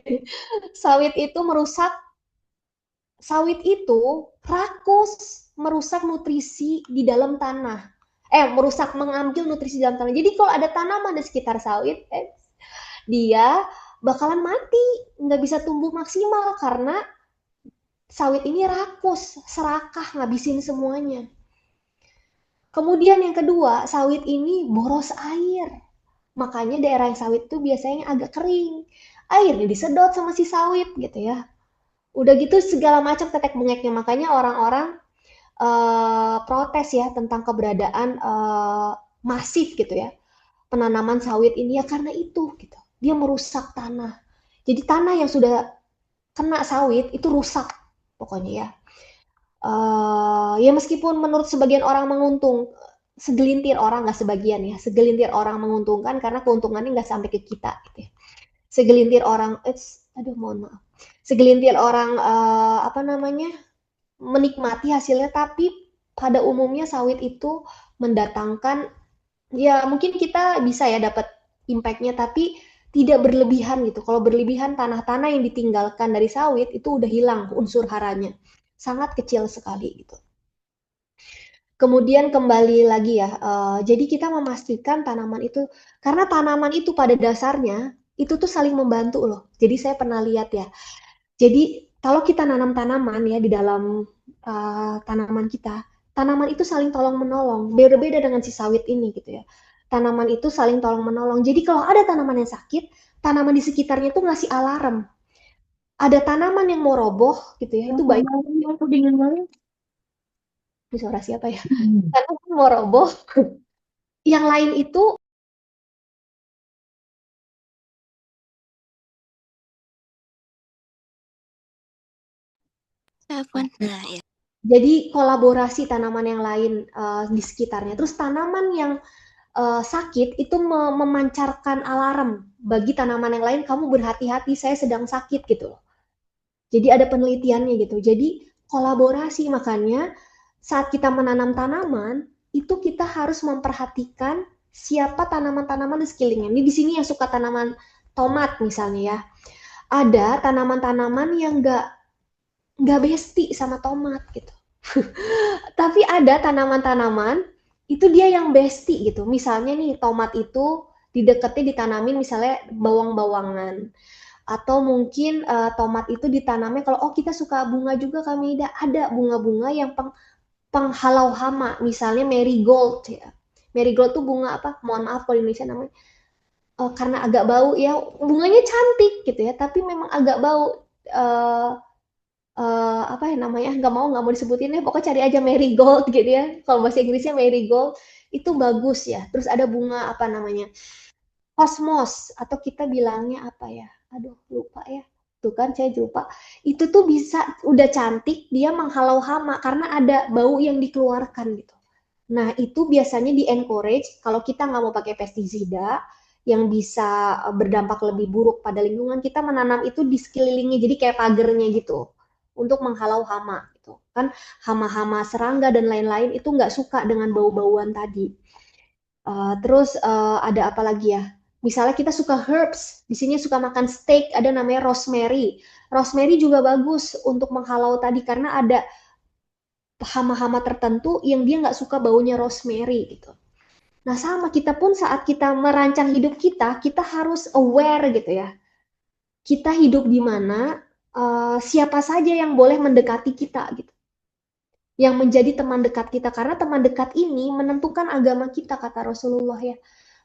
sawit itu merusak, sawit itu rakus, merusak nutrisi di dalam tanah. Merusak, mengambil nutrisi di dalam tanah. Jadi kalau ada tanaman di sekitar sawit, dia bakalan mati, nggak bisa tumbuh maksimal karena sawit ini rakus, serakah, ngabisin semuanya. Kemudian yang kedua, sawit ini boros air. Makanya daerah yang sawit itu biasanya agak kering. Airnya disedot sama si sawit gitu ya. Udah gitu segala macam tetek bengeknya. Makanya orang-orang protes ya tentang keberadaan masif gitu ya, penanaman sawit ini ya karena itu gitu. Dia merusak tanah. Jadi tanah yang sudah kena sawit itu rusak pokoknya ya. Ya meskipun menurut sebagian orang menguntung, segelintir orang, nggak sebagian ya, segelintir orang menguntungkan karena keuntungannya nggak sampai ke kita gitu ya. Segelintir orang, aduh mohon maaf, segelintir orang apa namanya, menikmati hasilnya, tapi pada umumnya sawit itu mendatangkan Ya mungkin kita bisa ya dapat impact-nya, tapi tidak berlebihan gitu. Kalau berlebihan tanah-tanah yang ditinggalkan dari sawit itu udah hilang unsur haranya. Sangat kecil sekali gitu. Kemudian kembali lagi ya, jadi kita memastikan tanaman itu karena tanaman itu pada dasarnya itu tuh saling membantu loh. Jadi saya pernah lihat ya. Jadi kalau kita nanam tanaman ya di dalam tanaman kita, tanaman itu saling tolong menolong. Berbeda dengan si sawit ini gitu ya. Tanaman itu saling tolong menolong. Jadi kalau ada tanaman yang sakit, tanaman di sekitarnya itu ngasih alarm. Ada tanaman yang mau roboh gitu ya, itu baik. Ini suara siapa ya? Tanaman mau roboh, yang lain itu Afwan. Nah, ya. jadi kolaborasi tanaman yang lain di sekitarnya. Terus tanaman yang sakit itu memancarkan alarm bagi tanaman yang lain, kamu berhati-hati, saya sedang sakit gitu loh. Jadi ada penelitiannya gitu. Jadi kolaborasi, makanya saat kita menanam tanaman itu kita harus memperhatikan siapa tanaman-tanaman di sekelilingnya. Ini di sini yang suka tanaman tomat misalnya ya. Ada tanaman-tanaman yang nggak besti sama tomat gitu. Tapi ada tanaman-tanaman itu dia yang besti gitu. Misalnya nih tomat itu dideketin ditanamin misalnya bawang-bawangan, atau mungkin tomat itu ditanamnya kalau oh kita suka bunga juga kami ada bunga-bunga yang penghalau hama, misalnya marigold ya. Marigold tuh bunga apa? Mohon maaf kalau Indonesia namanya. Karena agak bau ya, bunganya cantik gitu ya, tapi memang agak bau. Uh, apa ya namanya, nggak mau disebutin ya, pokoknya cari aja marigold gitu ya, kalau bahasa Inggrisnya marigold itu bagus ya. Terus ada bunga apa namanya, kosmos, atau kita bilangnya apa ya, aduh lupa ya, tuh kan saya lupa, itu tuh bisa udah cantik dia menghalau hama karena ada bau yang dikeluarkan gitu. Nah itu biasanya di encourage kalau kita nggak mau pakai pestisida yang bisa berdampak lebih buruk pada lingkungan, kita menanam itu di sekelilingnya jadi kayak pagernya gitu untuk menghalau hama gitu kan. Hama-hama serangga dan lain-lain itu nggak suka dengan bau-bauan tadi. Terus ada apa lagi ya, misalnya kita suka herbs, di sini suka makan steak, ada namanya rosemary. Rosemary juga bagus untuk menghalau tadi karena ada hama-hama tertentu yang dia nggak suka baunya rosemary gitu. Nah sama kita pun saat kita merancang hidup kita, kita harus aware gitu ya. Kita hidup di mana, siapa saja yang boleh mendekati kita gitu. Yang menjadi teman dekat kita. Karena teman dekat ini menentukan agama kita, kata Rasulullah ya.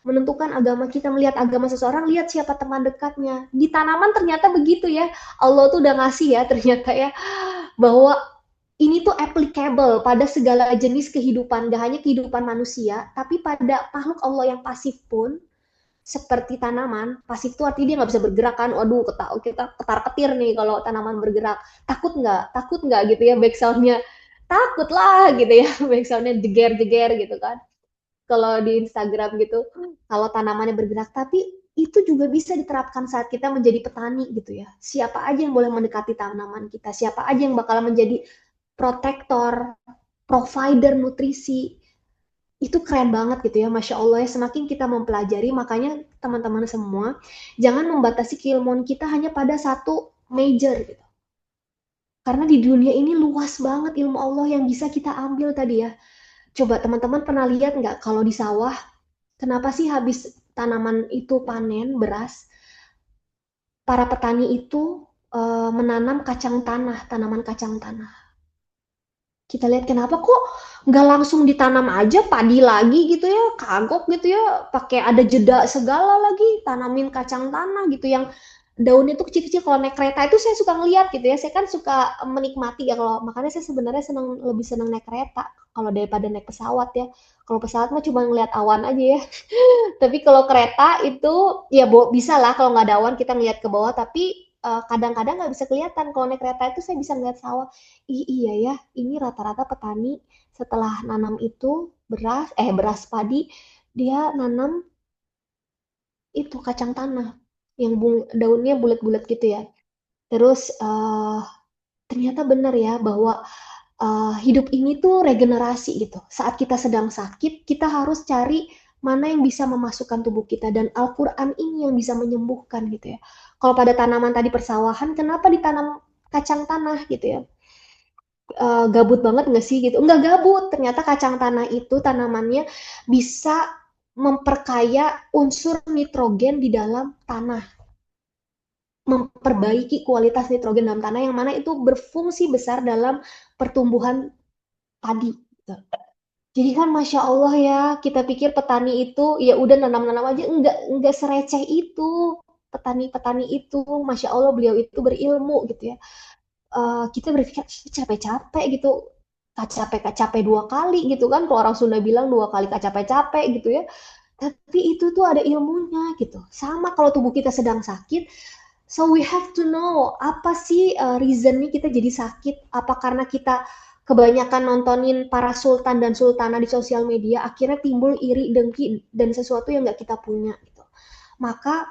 Menentukan agama kita, melihat agama seseorang, lihat siapa teman dekatnya. Di tanaman ternyata begitu ya. Allah tuh udah ngasih ya ternyata ya. Bahwa ini tuh applicable pada segala jenis kehidupan, gak hanya kehidupan manusia, tapi pada makhluk Allah yang pasif pun, seperti tanaman. Pasif itu artinya dia nggak bisa bergerak kan, waduh kita ketar-ketir nih kalau tanaman bergerak. Takut nggak gitu ya backsoundnya, takut lah gitu ya, backsoundnya jeger-jeger gitu kan kalau di Instagram gitu, kalau tanamannya bergerak. Tapi itu juga bisa diterapkan saat kita menjadi petani gitu ya. Siapa aja yang boleh mendekati tanaman kita, siapa aja yang bakal menjadi protektor, provider nutrisi. Itu keren banget gitu ya, Masya Allah ya. Semakin kita mempelajari, makanya teman-teman semua, jangan membatasi keilmuan kita hanya pada satu major gitu. Karena di dunia ini luas banget ilmu Allah yang bisa kita ambil tadi ya. Coba teman-teman pernah lihat nggak kalau di sawah, kenapa sih habis tanaman itu panen beras, para petani itu menanam kacang tanah, tanaman kacang tanah. Kita lihat kenapa kok nggak langsung ditanam aja padi lagi gitu ya, kagok gitu ya, pakai ada jeda segala lagi, tanamin kacang tanah gitu yang daunnya tuh kecil-kecil. Kalau naik kereta itu saya suka ngeliat gitu ya, saya kan suka menikmati ya, kalau makanya saya sebenarnya lebih seneng naik kereta kalau daripada naik pesawat ya. Kalau pesawat mah cuma ngeliat awan aja ya. Tapi kalau kereta itu ya bisa lah, kalau nggak ada awan kita ngeliat ke bawah, tapi kadang-kadang nggak bisa kelihatan. Kalau naik kereta itu saya bisa ngeliat sawah. Iya ya, ini rata-rata petani setelah nanam itu beras padi, dia nanam itu kacang tanah yang daunnya bulat-bulat gitu ya. Terus ternyata benar ya bahwa hidup ini tuh regenerasi gitu. Saat kita sedang sakit, kita harus cari mana yang bisa memasukkan tubuh kita, dan Al-Quran ini yang bisa menyembuhkan gitu ya. Kalau pada tanaman tadi persawahan, kenapa ditanam kacang tanah gitu ya? Gabut banget nggak sih gitu? Nggak gabut, ternyata kacang tanah itu tanamannya bisa memperkaya unsur nitrogen di dalam tanah, memperbaiki kualitas nitrogen dalam tanah yang mana itu berfungsi besar dalam pertumbuhan padi. Gitu. Jadi kan masya Allah ya, kita pikir petani itu ya udah nanam-nanam aja, enggak sereceh itu petani-petani itu, masya Allah beliau itu berilmu gitu ya. Kita berpikir capek-capek gitu, capek-capek 2 kali gitu kan, kalau orang Sunda bilang 2 kali capek-capek gitu ya. Tapi itu tuh ada ilmunya gitu. Sama kalau tubuh kita sedang sakit, so we have to know apa sih reasonnya kita jadi sakit? Apa karena kita kebanyakan nontonin para sultan dan sultana di sosial media, akhirnya timbul iri, dengki, dan sesuatu yang nggak kita punya gitu. Maka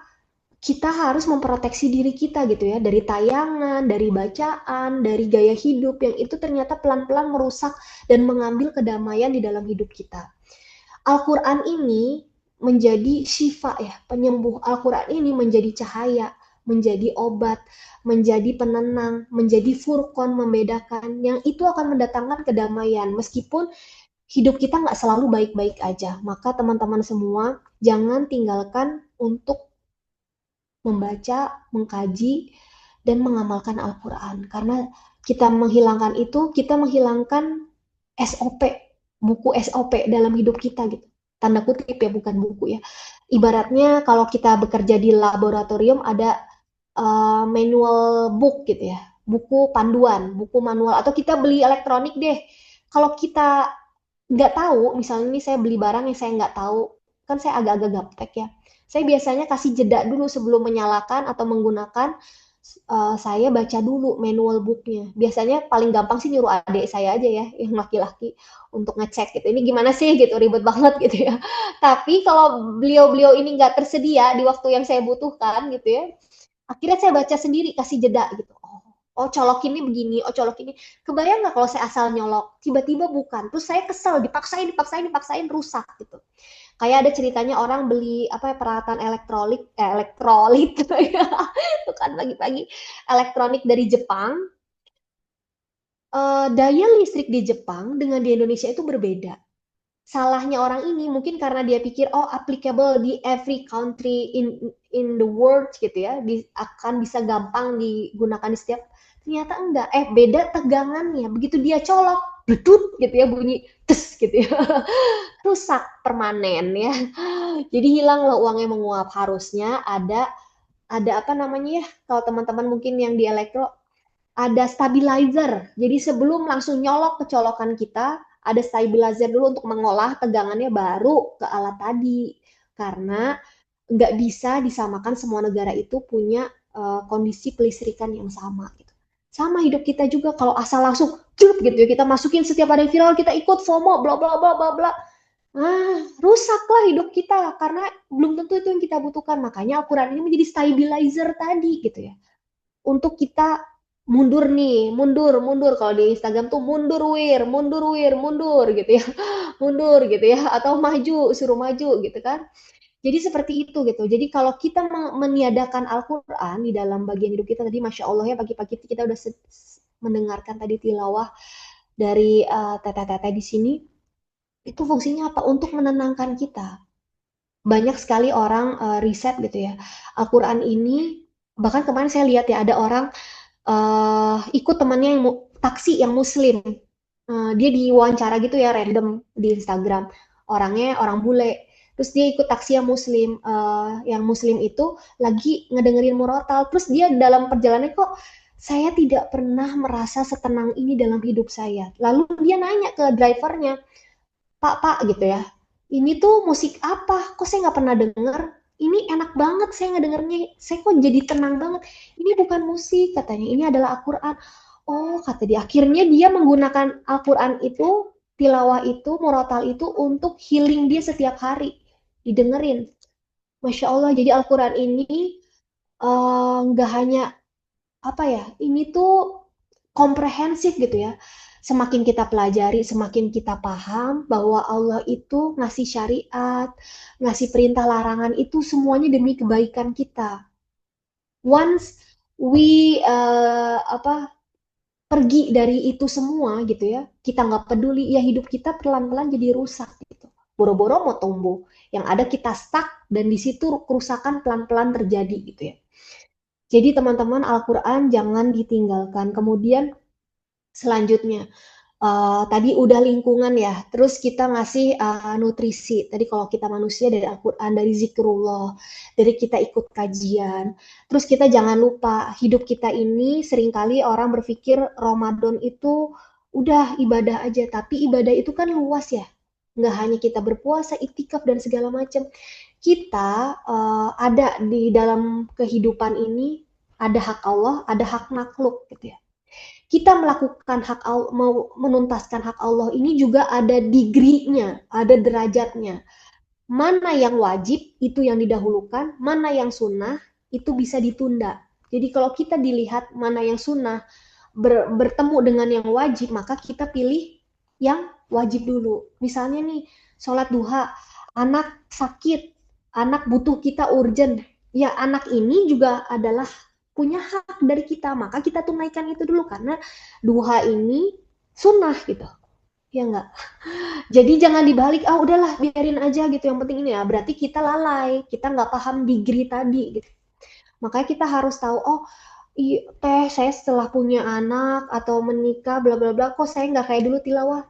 kita harus memproteksi diri kita gitu ya, dari tayangan, dari bacaan, dari gaya hidup yang itu ternyata pelan-pelan merusak dan mengambil kedamaian di dalam hidup kita. Al-Quran ini menjadi syifa ya, penyembuh. Al-Quran ini menjadi cahaya, menjadi obat, menjadi penenang, menjadi furqon, membedakan, yang itu akan mendatangkan kedamaian. Meskipun hidup kita nggak selalu baik-baik aja, maka teman-teman semua jangan tinggalkan untuk membaca, mengkaji, dan mengamalkan Al-Quran. Karena kita menghilangkan itu, kita menghilangkan SOP, buku SOP dalam hidup kita gitu. Tanda kutip ya, bukan buku ya. Ibaratnya kalau kita bekerja di laboratorium ada manual book gitu ya, buku panduan, buku manual, atau kita beli elektronik deh. Kalau kita nggak tahu, misalnya ini saya beli barang yang saya nggak tahu, kan saya agak-agak gaptek ya. Saya biasanya kasih jeda dulu sebelum menyalakan atau menggunakan, saya baca dulu manual booknya. Biasanya paling gampang sih nyuruh adik saya aja ya, yang laki-laki, untuk ngecek gitu. Ini gimana sih gitu, ribet banget gitu ya. Tapi kalau beliau-beliau ini nggak tersedia di waktu yang saya butuhkan gitu ya, akhirnya saya baca sendiri, kasih jeda gitu. Oh, colok ini begini, oh colok ini. Kebayang nggak kalau saya asal nyolok, tiba-tiba bukan. Terus saya kesel, dipaksain, rusak gitu. Kayak ada ceritanya orang beli apa ya, peralatan elektrolit gitu ya. Itu kan pagi-pagi elektronik dari Jepang. Daya listrik di Jepang dengan di Indonesia itu berbeda. Salahnya orang ini mungkin karena dia pikir oh applicable di every country in the world gitu ya, akan bisa gampang digunakan di setiap, ternyata enggak, beda tegangannya, begitu dia colok bedut gitu ya, bunyi tes gitu ya. Rusak permanen ya, jadi hilang lah uangnya menguap. Harusnya ada apa namanya ya, kalau teman-teman mungkin yang di elektro, ada stabilizer. Jadi sebelum langsung nyolok ke colokan kita, ada stabilizer dulu untuk mengolah tegangannya baru ke alat tadi. Karena nggak bisa disamakan semua negara itu punya kondisi kelistrikan yang sama. Gitu. Sama hidup kita juga, kalau asal langsung gitu ya, kita masukin setiap ada yang viral, kita ikut FOMO, bla bla bla bla bla. Rusaklah hidup kita karena belum tentu itu yang kita butuhkan. Makanya Al-Quran ini menjadi stabilizer tadi gitu ya, untuk kita mundur nih, mundur. Kalau di Instagram tuh mundur gitu ya, mundur gitu ya, atau maju, suruh maju gitu kan. Jadi seperti itu gitu. Jadi kalau kita meniadakan Al-Quran di dalam bagian hidup kita tadi, masya Allah ya, pagi-pagi kita udah mendengarkan tadi tilawah dari teteh-teteh di sini. Itu fungsinya apa? Untuk menenangkan kita. Banyak sekali orang riset gitu ya. Al-Quran ini, bahkan kemarin saya lihat ya, ada orang ikut temannya yang taksi yang muslim. Dia diwawancara gitu ya, random di Instagram. Orangnya orang bule. Terus dia ikut taksi yang muslim itu lagi ngedengerin murotal. Terus dia dalam perjalanan, kok saya tidak pernah merasa setenang ini dalam hidup saya. Lalu dia nanya ke drivernya, Pak gitu ya, ini tuh musik apa? Kok saya nggak pernah denger? Ini enak banget saya ngedengernya, saya kok jadi tenang banget. Ini bukan musik katanya, ini adalah Al-Quran. Oh, kata dia. Akhirnya dia menggunakan Al-Quran itu, tilawah itu, murotal itu untuk healing dia setiap hari. Didengerin. Masya Allah, jadi Al-Quran ini nggak hanya apa ya, ini tuh komprehensif gitu ya. Semakin kita pelajari, semakin kita paham bahwa Allah itu ngasih syariat, ngasih perintah larangan itu semuanya demi kebaikan kita. Once we pergi dari itu semua gitu ya, kita nggak peduli, ya hidup kita pelan-pelan jadi rusak gitu. Boro-boro mau tumbuh, yang ada kita stuck dan di situ kerusakan pelan-pelan terjadi gitu ya. Jadi teman-teman, Al-Quran jangan ditinggalkan. Kemudian selanjutnya, tadi udah lingkungan ya, terus kita ngasih nutrisi. Tadi kalau kita manusia dari Al-Quran, dari zikrullah, dari kita ikut kajian. Terus kita jangan lupa, hidup kita ini seringkali orang berpikir Ramadan itu udah ibadah aja, tapi ibadah itu kan luas ya. Nggak hanya kita berpuasa, iktikaf, dan segala macam. Kita ada di dalam kehidupan ini, ada hak Allah, ada hak makhluk gitu ya. Kita melakukan hak Allah, mau menuntaskan hak Allah ini juga ada degree-nya, ada derajatnya. Mana yang wajib itu yang didahulukan, mana yang sunnah itu bisa ditunda. Jadi kalau kita dilihat mana yang sunnah bertemu dengan yang wajib, maka kita pilih yang wajib dulu. Misalnya nih, sholat duha, anak sakit, anak butuh kita urgent. Ya anak ini juga adalah punya hak dari kita, maka kita tunaikan itu dulu karena duha ini sunnah gitu. Ya enggak? Jadi jangan dibalik, ah udahlah biarin aja gitu, yang penting ini ya. Berarti kita lalai, kita nggak paham degree tadi gitu. Makanya kita harus tahu, oh teh saya setelah punya anak atau menikah bla bla bla, kok saya nggak kayak dulu tilawah.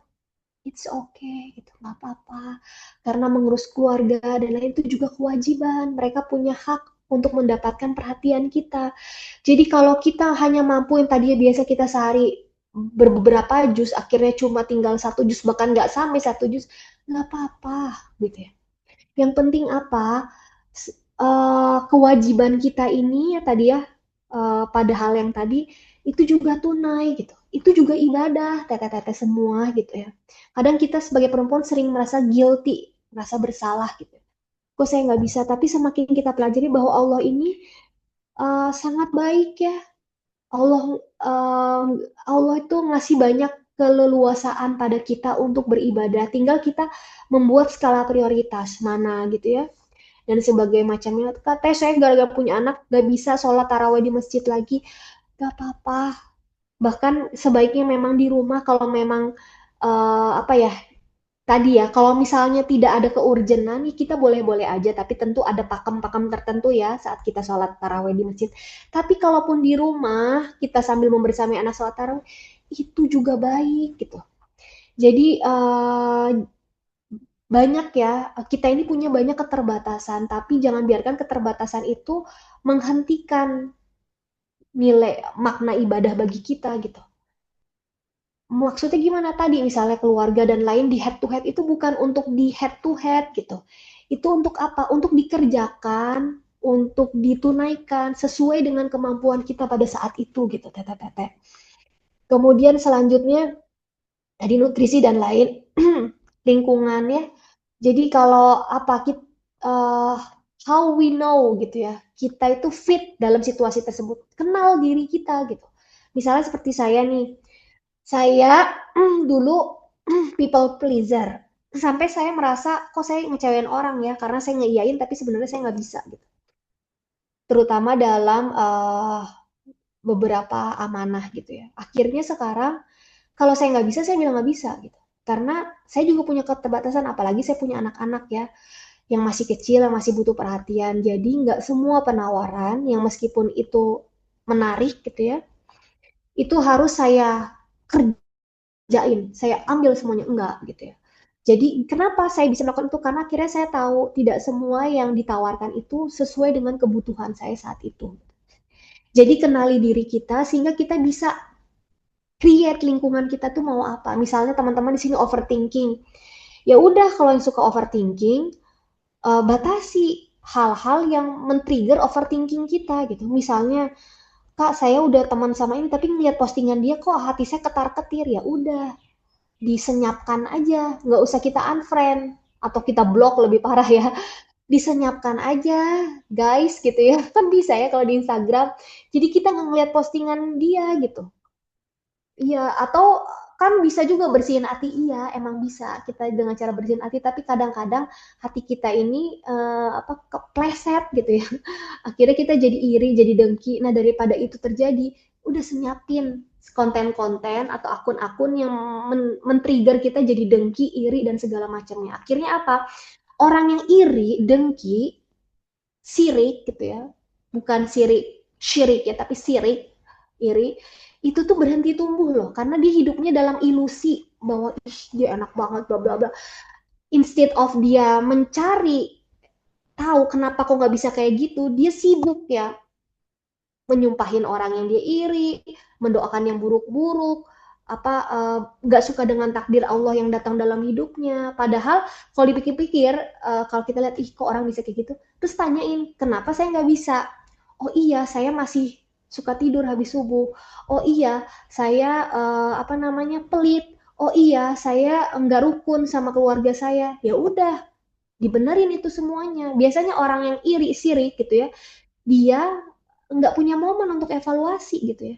It's okay gitu, nggak apa-apa. Karena mengurus keluarga dan lain itu juga kewajiban. Mereka punya hak untuk mendapatkan perhatian kita. Jadi kalau kita hanya mampu yang tadinya biasa kita sehari beberapa jus, akhirnya cuma tinggal 1 jus, bahkan nggak sampai 1 jus, nggak apa-apa gitu ya. Yang penting apa? Kewajiban kita ini ya tadi ya, pada hal yang tadi itu juga tunai gitu. Itu juga ibadah, teteh-teteh semua gitu ya. Kadang kita sebagai perempuan sering merasa guilty, merasa bersalah gitu. Kok saya nggak bisa? Tapi semakin kita pelajari bahwa Allah ini sangat baik ya. Allah Allah itu ngasih banyak keleluasaan pada kita untuk beribadah. Tinggal kita membuat skala prioritas mana gitu ya. Dan sebagai macamnya, teh saya gara-gara punya anak gak bisa sholat taraweh di masjid lagi, gak apa-apa. Bahkan sebaiknya memang di rumah kalau memang apa ya, tadi ya, kalau misalnya tidak ada keurgenan, nih kita boleh-boleh aja, tapi tentu ada pakem-pakem tertentu ya saat kita sholat taraweh di masjid. Tapi kalaupun di rumah, kita sambil membersamai anak sholat taraweh, itu juga baik gitu. Jadi banyak ya, kita ini punya banyak keterbatasan, tapi jangan biarkan keterbatasan itu menghentikan nilai makna ibadah bagi kita gitu. Maksudnya gimana tadi, misalnya keluarga dan lain di head to head itu bukan untuk di head to head gitu. Itu untuk apa? Untuk dikerjakan, untuk ditunaikan sesuai dengan kemampuan kita pada saat itu gitu, teteh-teteh. Kemudian selanjutnya tadi nutrisi dan lain, lingkungannya. Jadi kalau apa kita how we know gitu ya, kita itu fit dalam situasi tersebut, kenal diri kita gitu. Misalnya seperti saya nih, saya dulu people pleaser, sampai saya merasa kok saya ngecewain orang ya, karena saya ngeiyain tapi sebenarnya saya nggak bisa gitu. Terutama dalam beberapa amanah gitu ya. Akhirnya sekarang kalau saya nggak bisa, saya bilang nggak bisa gitu. Karena saya juga punya keterbatasan, apalagi saya punya anak-anak ya, yang masih kecil, yang masih butuh perhatian. Jadi nggak semua penawaran yang meskipun itu menarik gitu ya, itu harus saya kerjain, saya ambil semuanya, enggak gitu ya. Jadi kenapa saya bisa melakukan itu? Karena akhirnya saya tahu tidak semua yang ditawarkan itu sesuai dengan kebutuhan saya saat itu. Jadi kenali diri kita sehingga kita bisa create lingkungan kita tuh mau apa. Misalnya teman-teman di sini overthinking. Ya udah kalau yang suka overthinking, batasi hal-hal yang men-trigger overthinking kita gitu. Misalnya, Kak, saya udah teman sama ini tapi ngeliat postingan dia kok hati saya ketar-ketir, ya udah disenyapkan aja, nggak usah kita unfriend atau kita block, lebih parah ya. Disenyapkan aja, guys gitu ya. Kan bisa ya kalau di Instagram. Jadi kita nggak ngeliat postingan dia gitu. Iya, atau kan bisa juga bersihin hati, iya emang bisa kita dengan cara bersihin hati, tapi kadang-kadang hati kita ini kepleset gitu ya. Akhirnya kita jadi iri, jadi dengki. Nah, daripada itu terjadi, udah senyapin konten-konten atau akun-akun yang men-trigger kita jadi dengki, iri dan segala macamnya. Akhirnya apa? Orang yang iri, dengki, sirik gitu ya. Bukan syirik ya, tapi sirik, iri, itu tuh berhenti tumbuh loh, karena dia hidupnya dalam ilusi bahwa ih dia enak banget bla bla bla. Instead of dia mencari tahu kenapa kok nggak bisa kayak gitu, dia sibuk ya menyumpahin orang yang dia iri, mendoakan yang buruk-buruk, nggak suka dengan takdir Allah yang datang dalam hidupnya. Padahal kalau dipikir-pikir, kalau kita lihat ih kok orang bisa kayak gitu, terus tanyain kenapa saya nggak bisa? Oh iya, saya masih suka tidur habis subuh. Oh iya, saya pelit. Oh iya, saya nggak rukun sama keluarga saya. Ya udah, dibenerin itu semuanya. Biasanya orang yang iri, sirik gitu ya, dia nggak punya momen untuk evaluasi gitu ya.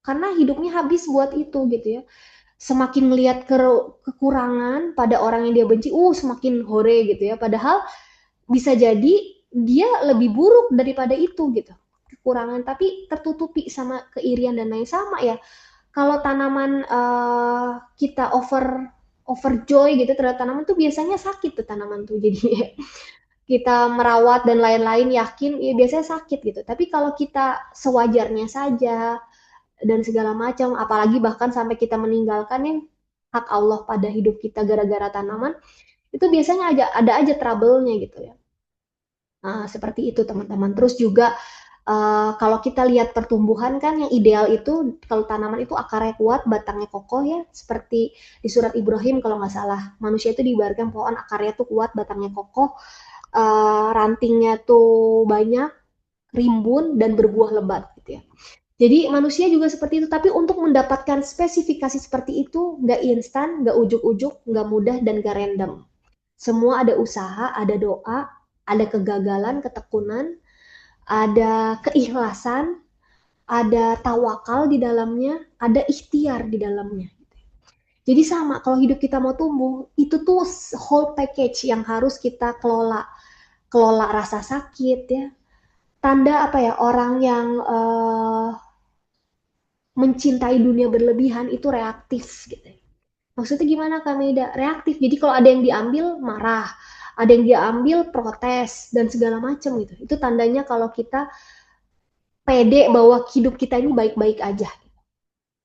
Karena hidupnya habis buat itu gitu ya. Semakin melihat kekurangan pada orang yang dia benci, semakin hore gitu ya. Padahal bisa jadi dia lebih buruk daripada itu gitu. Kekurangan tapi tertutupi sama keirian dan lain sama ya. Kalau tanaman kita overjoy gitu terhadap tanaman tuh biasanya sakit tuh tanaman tuh. Jadi kita merawat dan lain-lain yakin ya biasanya sakit gitu. Tapi kalau kita sewajarnya saja dan segala macam, apalagi bahkan sampai kita meninggalkan yang hak Allah pada hidup kita gara-gara tanaman, itu biasanya ada aja trouble-nya gitu ya. Nah, seperti itu teman-teman. Terus juga kalau kita lihat pertumbuhan kan yang ideal itu kalau tanaman itu akarnya kuat, batangnya kokoh ya, seperti di surat Ibrahim kalau nggak salah. Manusia itu diibaratkan pohon akarnya tuh kuat, batangnya kokoh, rantingnya tuh banyak, rimbun dan berbuah lebat gitu ya. Jadi manusia juga seperti itu, tapi untuk mendapatkan spesifikasi seperti itu nggak instan, nggak ujuk-ujuk, nggak mudah dan nggak random. Semua ada usaha, ada doa, ada kegagalan, ketekunan, ada keikhlasan, ada tawakal di dalamnya, ada ikhtiar di dalamnya. Jadi sama, kalau hidup kita mau tumbuh, itu tuh whole package yang harus kita kelola. Kelola rasa sakit ya. Tanda apa ya, orang yang mencintai dunia berlebihan itu reaktif gitu. Maksudnya gimana Kak Meida? Reaktif. Jadi kalau ada yang diambil marah, ada yang diambil protes dan segala macam gitu. Itu tandanya kalau kita pede bahwa hidup kita ini baik-baik aja.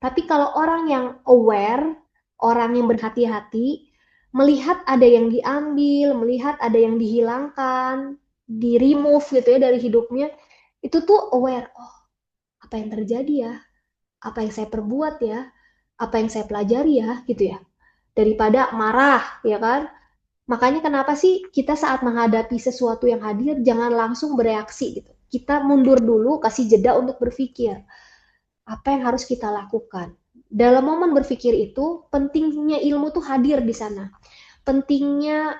Tapi kalau orang yang aware, orang yang berhati-hati, melihat ada yang diambil, melihat ada yang dihilangkan, di remove gitu ya dari hidupnya, itu tuh aware. Oh, apa yang terjadi ya? Apa yang saya perbuat ya? Apa yang saya pelajari ya? Gitu ya. Daripada marah, ya kan? Makanya kenapa sih kita saat menghadapi sesuatu yang hadir, jangan langsung bereaksi gitu. Kita mundur dulu, kasih jeda untuk berpikir. Apa yang harus kita lakukan? Dalam momen berpikir itu, pentingnya ilmu tuh hadir di sana. Pentingnya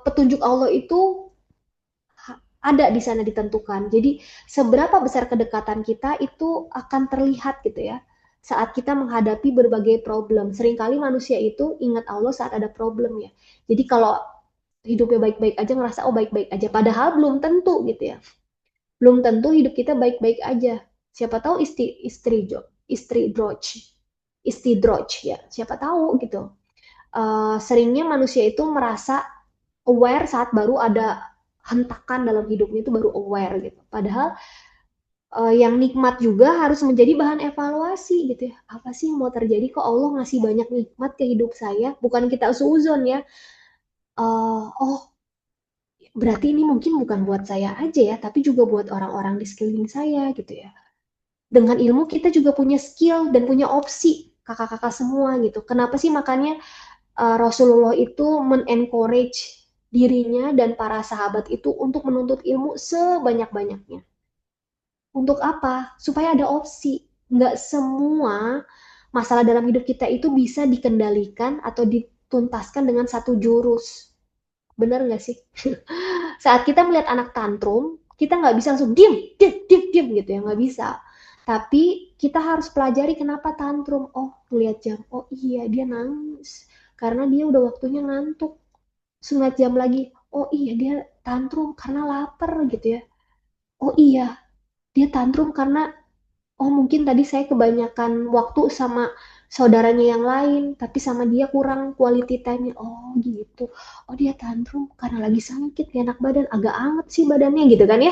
petunjuk Allah itu ada di sana ditentukan. Jadi seberapa besar kedekatan kita itu akan terlihat gitu ya. Saat kita menghadapi berbagai problem. Seringkali manusia itu ingat Allah saat ada problem ya. Jadi kalau hidupnya baik-baik aja ngerasa oh baik-baik aja. Padahal belum tentu gitu ya. Belum tentu hidup kita baik-baik aja. Siapa tahu istri droj ya. Siapa tahu gitu. Seringnya manusia itu merasa aware saat baru ada hentakan dalam hidupnya itu baru aware gitu. Padahal yang nikmat juga harus menjadi bahan evaluasi gitu ya. Apa sih yang mau terjadi kok Allah ngasih banyak nikmat ke hidup saya? Bukan kita suuzon ya. Oh, berarti ini mungkin bukan buat saya aja ya, tapi juga buat orang-orang di sekeliling saya gitu ya. Dengan ilmu kita juga punya skill dan punya opsi kakak-kakak semua gitu. Kenapa sih makanya Rasulullah itu men-encourage dirinya dan para sahabat itu untuk menuntut ilmu sebanyak-banyaknya. Untuk apa? Supaya ada opsi. Nggak semua masalah dalam hidup kita itu bisa dikendalikan atau dituntaskan dengan satu jurus. Bener nggak sih? Saat kita melihat anak tantrum, kita nggak bisa langsung diem gitu ya, nggak bisa. Tapi kita harus pelajari kenapa tantrum. Oh, ngeliat jam. Oh iya, dia nangis. Karena dia udah waktunya ngantuk. Terus jam lagi. Oh iya, dia tantrum karena lapar gitu ya. Oh iya, dia tantrum karena oh mungkin tadi saya kebanyakan waktu sama saudaranya yang lain, tapi sama dia kurang quality time-nya. Oh gitu. Oh dia tantrum karena lagi sakit, gak enak badan, agak anget sih badannya gitu kan ya.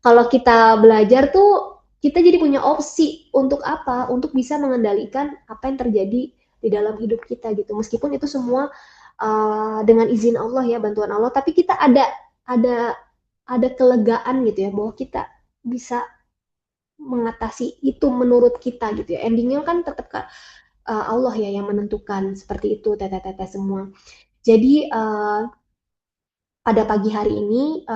Kalau kita belajar tuh, kita jadi punya opsi untuk apa? Untuk bisa mengendalikan apa yang terjadi di dalam hidup kita gitu. Meskipun itu semua dengan izin Allah ya, bantuan Allah, tapi kita ada ada kelegaan gitu ya bahwa kita bisa mengatasi itu menurut kita gitu ya. Endingnya kan tetap Allah ya yang menentukan seperti itu teteh-teteh semua. Jadi pada pagi hari ini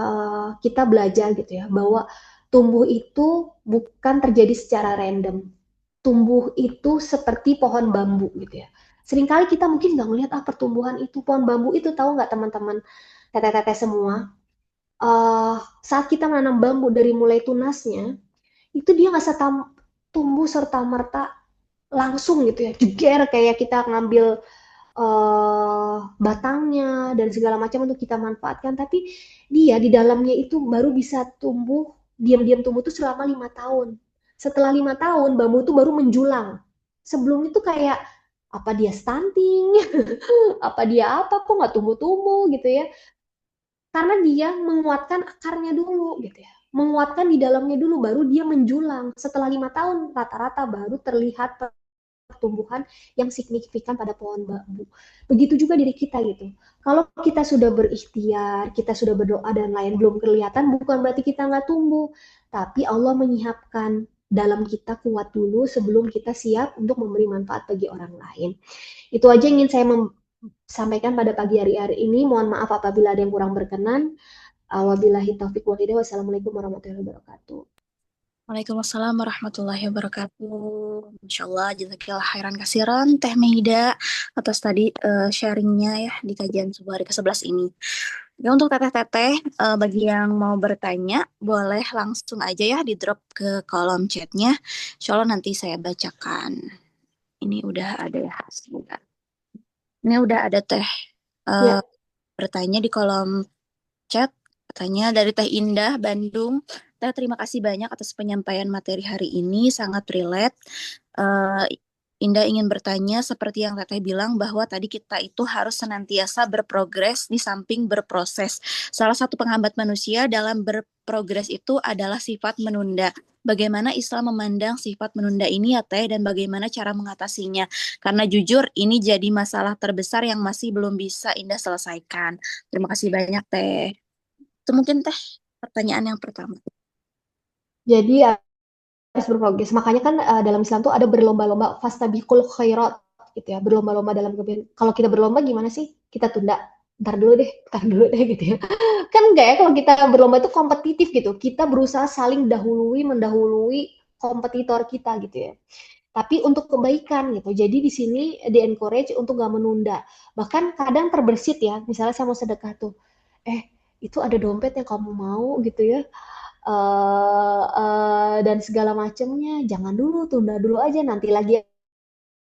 kita belajar gitu ya bahwa tumbuh itu bukan terjadi secara random. Tumbuh itu seperti pohon bambu gitu ya. Seringkali kita mungkin nggak ngelihat pertumbuhan itu pohon bambu itu, tahu nggak teman-teman teteh-teteh semua, saat kita menanam bambu dari mulai tunasnya itu dia nggak tumbuh serta merta langsung gitu ya, jeger kayak kita ngambil batangnya dan segala macam untuk kita manfaatkan, tapi dia di dalamnya itu baru bisa tumbuh, diam-diam tumbuh tuh selama 5 tahun. Setelah 5 tahun bambu itu baru menjulang. Sebelum itu kayak apa dia stunting, apa dia apa kok nggak tumbuh-tumbuh gitu ya, karena dia menguatkan akarnya dulu gitu ya, menguatkan di dalamnya dulu baru dia menjulang. Setelah 5 tahun rata-rata baru terlihat pertumbuhan yang signifikan pada pohon bambu. Begitu juga diri kita gitu. Kalau kita sudah berikhtiar, kita sudah berdoa dan lain belum kelihatan, bukan berarti kita nggak tumbuh. Tapi Allah menyiapkan dalam kita kuat dulu sebelum kita siap untuk memberi manfaat bagi orang lain. Itu aja yang ingin saya sampaikan pada pagi hari ini. Mohon maaf apabila ada yang kurang berkenan. Wabillahi taufiq wal hidayah. Wassalamualaikum warahmatullahi wabarakatuh. Waalaikumsalam warahmatullahi wabarakatuh. Masya Allah, jazakillah khairan kasiran Teh Meida atas tadi sharingnya ya di kajian subuh hari ke-11 ini. Ya, untuk teteh-teteh, bagi yang mau bertanya, boleh langsung aja ya di drop ke kolom chatnya. Insya Allah nanti saya bacakan. Ini udah ada ya, sebentar. Ini udah ada Teh Ya, bertanya di kolom chat. Katanya dari Teh Indah, Bandung. Teh, terima kasih banyak atas penyampaian materi hari ini, sangat relate. Indah ingin bertanya seperti yang Teteh bilang bahwa tadi kita itu harus senantiasa berprogres di samping berproses. Salah satu penghambat manusia dalam berprogres itu adalah sifat menunda. Bagaimana Islam memandang sifat menunda ini ya Teh, dan bagaimana cara mengatasinya? Karena jujur ini jadi masalah terbesar yang masih belum bisa Indah selesaikan. Terima kasih banyak Teh. Itu mungkin Teh pertanyaan yang pertama. jadi harus berprogres. Makanya kan dalam Islam tuh ada berlomba-lomba fastabiqul khairat gitu ya. Berlomba-lomba dalam kebaikan. Kalau kita berlomba gimana sih? Kita tunda. Ntar dulu deh gitu ya. Kan enggak ya kalau kita berlomba itu kompetitif gitu. Kita berusaha saling mendahului kompetitor kita gitu ya. Tapi untuk kebaikan gitu. Jadi di sini di encourage untuk gak menunda. Bahkan kadang terbersit ya. Misalnya saya mau sedekah tuh. Itu ada dompet yang kamu mau gitu ya, dan segala macamnya, jangan dulu, tunda dulu aja, nanti lagi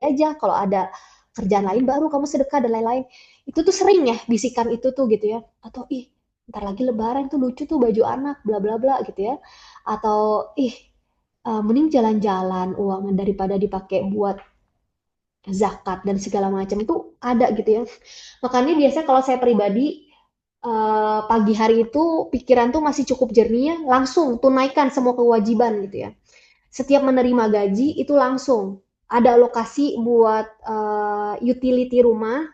aja kalau ada kerjaan lain baru kamu sedekah dan lain-lain. Itu tuh sering ya bisikan itu tuh gitu ya, atau ih ntar lagi lebaran tuh lucu tuh baju anak bla bla bla gitu ya, atau ih mending jalan-jalan uangnya daripada dipakai buat zakat dan segala macam, itu ada gitu ya. Makanya biasanya kalau saya pribadi pagi hari itu pikiran tuh masih cukup jernih ya, langsung tunaikan semua kewajiban gitu ya. Setiap menerima gaji itu langsung ada alokasi buat utility rumah,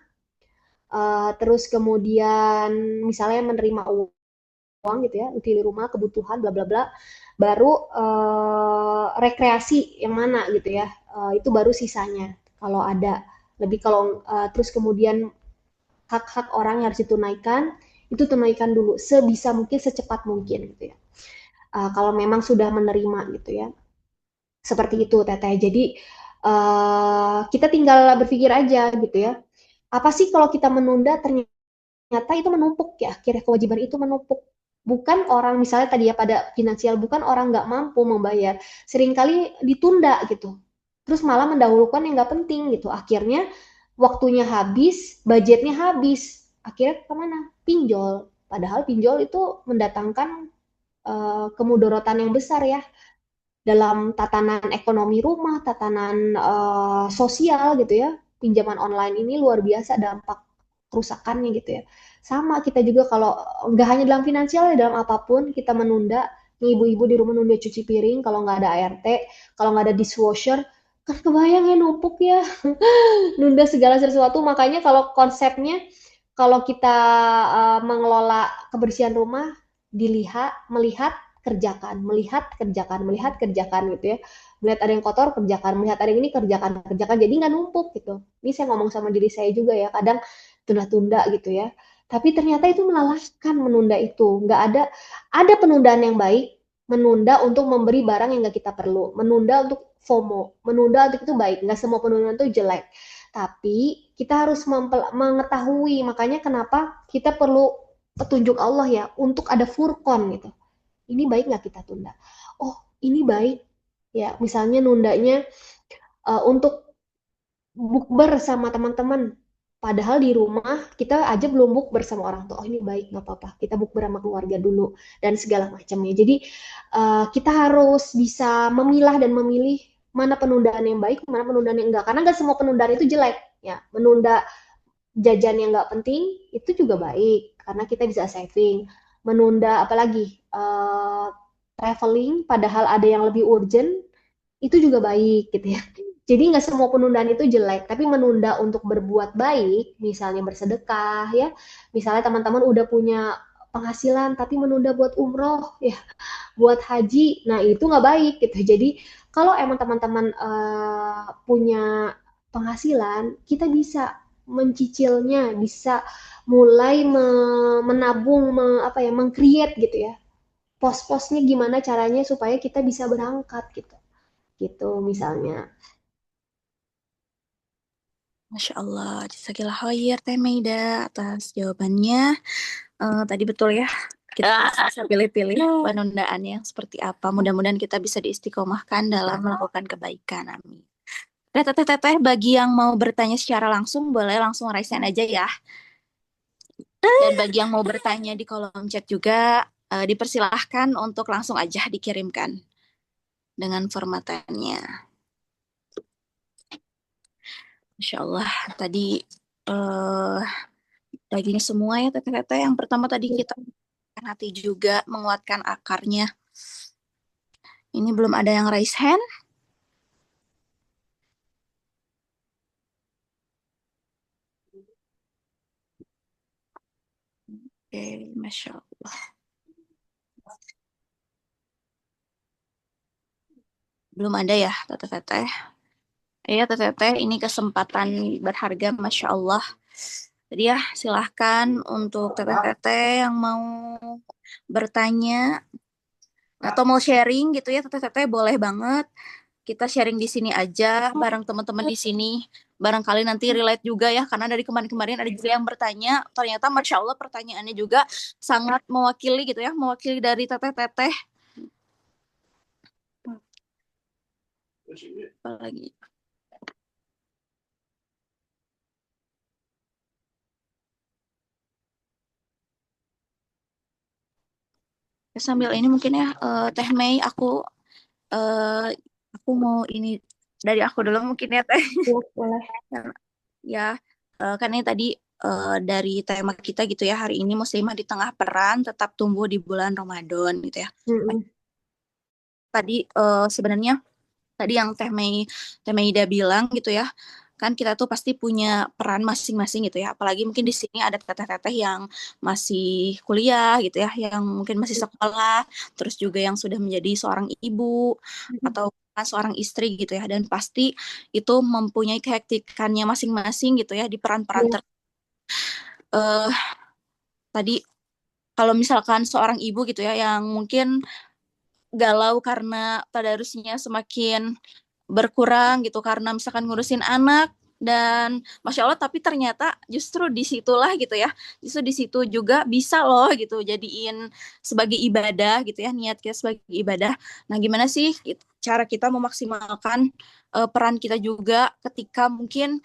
terus kemudian misalnya menerima uang gitu ya, utility rumah, kebutuhan bla bla bla, baru rekreasi yang mana gitu ya, itu baru sisanya kalau ada lebih. Kalau terus kemudian hak-hak orang yang harus ditunaikan itu tunaikan dulu sebisa mungkin, secepat mungkin gitu ya. Kalau memang sudah menerima gitu ya, seperti itu Teteh. Jadi kita tinggal berpikir aja gitu ya, apa sih kalau kita menunda ternyata itu menumpuk ya, akhirnya kewajiban itu menumpuk Bukan orang misalnya tadi ya pada finansial, bukan orang nggak mampu membayar, seringkali ditunda gitu. Terus malah mendahulukan yang nggak penting gitu. Akhirnya waktunya habis, budgetnya habis. Akhirnya kemana? Pinjol. Padahal pinjol itu mendatangkan kemudorotan yang besar ya dalam tatanan ekonomi rumah, tatanan sosial gitu ya. Pinjaman online ini luar biasa dampak kerusakannya gitu ya. Sama kita juga kalau nggak hanya dalam finansial ya, dalam apapun kita menunda. Nih ibu-ibu di rumah nunda cuci piring kalau nggak ada ART, kalau nggak ada dishwasher, kan kebayang ya numpuk ya. Nunda segala sesuatu. Makanya kalau konsepnya, kalau kita mengelola kebersihan rumah, melihat, kerjakan, melihat, kerjakan, melihat, kerjakan gitu ya. Melihat ada yang kotor, kerjakan, melihat ada yang ini, kerjakan, kerjakan. Jadi nggak numpuk gitu. Ini saya ngomong sama diri saya juga ya, kadang tunda-tunda gitu ya. Tapi ternyata itu melelahkan menunda itu. Nggak ada penundaan yang baik, menunda untuk memberi barang yang nggak kita perlu. Menunda untuk FOMO. Menunda untuk itu baik. Nggak semua penundaan itu jelek. Tapi kita harus mengetahui. Makanya kenapa kita perlu petunjuk Allah ya. Untuk ada furqan gitu. Ini baik nggak kita tunda? Oh, ini baik. Ya, misalnya nundanya untuk bukber sama teman-teman. Padahal di rumah kita aja belum bukber sama orang tua. Oh ini baik, nggak apa-apa. Kita bukber sama keluarga dulu dan segala macamnya. Jadi kita harus bisa memilah dan memilih mana penundaan yang baik, mana penundaan yang enggak. Karena nggak semua penundaan itu jelek. Ya, menunda jajan yang nggak penting itu juga baik karena kita bisa saving. Menunda apalagi traveling, padahal ada yang lebih urgent itu juga baik gitu ya. Jadi nggak semua penundaan itu jelek, tapi menunda untuk berbuat baik, misalnya bersedekah ya, misalnya teman-teman udah punya penghasilan tapi menunda buat umroh ya, buat haji, nah itu nggak baik gitu. Jadi kalau emang teman-teman punya penghasilan, kita bisa mencicilnya, bisa mulai menabung, apa ya, mengcreate gitu ya. Pos-posnya gimana caranya supaya kita bisa berangkat gitu. Gitu misalnya. Masya Allah, jazakillah khair Teh Meida atas jawabannya. Tadi betul ya, kita bisa pilih-pilih penundaannya seperti apa. Mudah-mudahan kita bisa diistiqomahkan dalam melakukan kebaikan. Amin. Teteh, bagi yang mau bertanya secara langsung, boleh langsung raise hand aja ya. Dan bagi yang mau bertanya di kolom chat juga, dipersilahkan untuk langsung aja dikirimkan dengan formatannya. Masya Allah, tadi daging semua ya teteh-teteh. Yang pertama tadi kita hati juga menguatkan akarnya. Ini belum ada yang raise hand. Oke, Masya Allah. Belum ada ya teteh-teteh. Ya teteh-teteh, ini kesempatan berharga Masya Allah. Jadi ya silahkan untuk teteh-teteh yang mau bertanya atau mau sharing gitu ya teteh-teteh, boleh banget. Kita sharing di sini aja bareng teman-teman di sini. Barangkali nanti relate juga ya, karena dari kemarin-kemarin ada juga yang bertanya. Ternyata Masya Allah pertanyaannya juga sangat mewakili gitu ya, mewakili dari teteh-teteh. Apalagi. Ya, sambil ini mungkin ya, Teh Mei, aku mau ini dari aku dulu mungkin ya Teh. Boleh. Ya, kan ini tadi dari tema kita gitu ya, hari ini muslimah di tengah peran tetap tumbuh di bulan Ramadan gitu ya. Tadi sebenarnya tadi yang Teh Meida bilang gitu ya, kan kita tuh pasti punya peran masing-masing gitu ya. Apalagi mungkin di sini ada teteh-teteh yang masih kuliah gitu ya, yang mungkin masih sekolah, terus juga yang sudah menjadi seorang ibu atau seorang istri gitu ya. Dan pasti itu mempunyai kehektikannya masing-masing gitu ya di peran-peran tadi kalau misalkan seorang ibu gitu ya yang mungkin galau karena tadarusnya semakin berkurang gitu karena misalkan ngurusin anak, Dan Masya Allah, tapi ternyata justru disitulah gitu ya, justru di situ juga bisa loh gitu jadiin sebagai ibadah gitu ya, niat kita sebagai ibadah. Nah gimana sih cara kita memaksimalkan peran kita juga ketika mungkin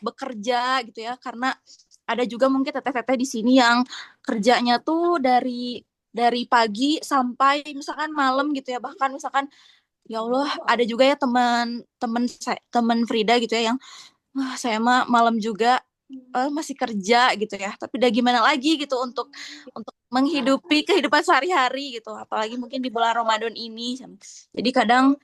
bekerja gitu ya, karena ada juga mungkin teteh-teteh di sini yang kerjanya tuh dari pagi sampai misalkan malam gitu ya, bahkan misalkan ya Allah ada juga ya teman Frida gitu ya yang wah, saya mah malam juga masih kerja gitu ya. Tapi udah gimana lagi gitu untuk menghidupi kehidupan sehari-hari gitu. Apalagi mungkin di bulan Ramadan ini. Jadi kadang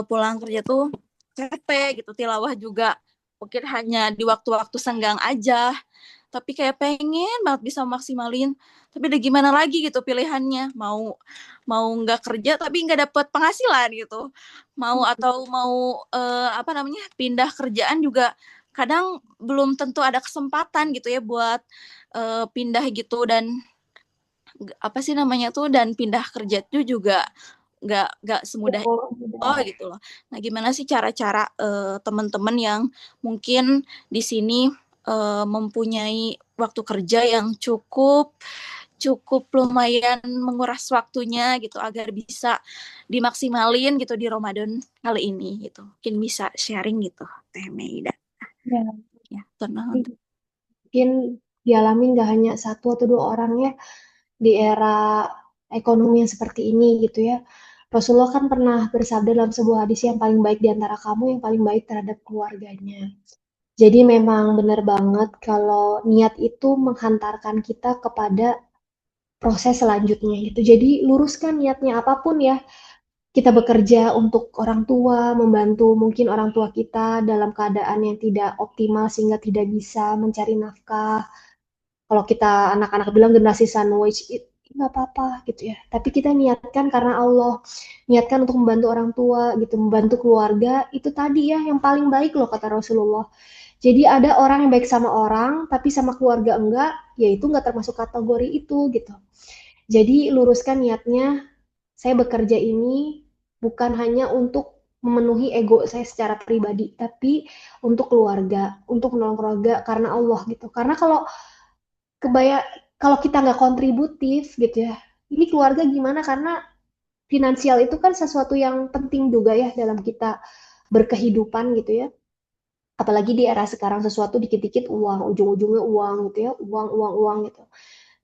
pulang kerja tuh capek gitu. Tilawah juga mungkin hanya di waktu-waktu senggang aja. Tapi kayak pengen banget bisa maksimalin. Tapi udah gimana lagi gitu pilihannya. Mau mau nggak kerja tapi nggak dapet penghasilan gitu. Mau apa namanya pindah kerjaan juga kadang belum tentu ada kesempatan gitu ya buat pindah gitu. Dan apa sih namanya tuh, dan pindah kerja tuh juga nggak semudah itu gitu loh. Nah gimana sih cara-cara teman-teman yang mungkin di sini mempunyai waktu kerja yang cukup cukup lumayan menguras waktunya gitu agar bisa dimaksimalin gitu di Ramadan kali ini gitu. Mungkin bisa sharing gitu, Teh Meida. Ya, Ya, tenang. mungkin dialami nggak hanya satu atau dua orang ya di era ekonomi yang seperti ini gitu ya. Rasulullah kan pernah bersabda dalam sebuah hadis, yang paling baik di antara kamu yang paling baik terhadap keluarganya. Jadi memang benar banget kalau niat itu menghantarkan kita kepada proses selanjutnya gitu. Jadi luruskan niatnya apapun ya. Kita bekerja untuk orang tua, membantu mungkin orang tua kita dalam keadaan yang tidak optimal sehingga tidak bisa mencari nafkah. Kalau kita anak-anak bilang generasi sandwich, nggak apa-apa gitu ya. Tapi kita niatkan karena Allah, niatkan untuk membantu orang tua gitu, membantu keluarga, itu tadi ya yang paling baik loh kata Rasulullah. Jadi ada orang yang baik sama orang, tapi sama keluarga enggak, ya itu enggak termasuk kategori itu gitu. Jadi luruskan niatnya, saya bekerja ini bukan hanya untuk memenuhi ego saya secara pribadi, tapi untuk keluarga, untuk menolong keluarga karena Allah gitu. Karena kebaya kalau kita nggak kontributif gitu ya, ini keluarga gimana? Karena finansial itu kan sesuatu yang penting juga ya dalam kita berkehidupan gitu ya. Apalagi di era sekarang sesuatu dikit-dikit uang, ujung-ujungnya uang gitu ya, uang, uang, uang gitu.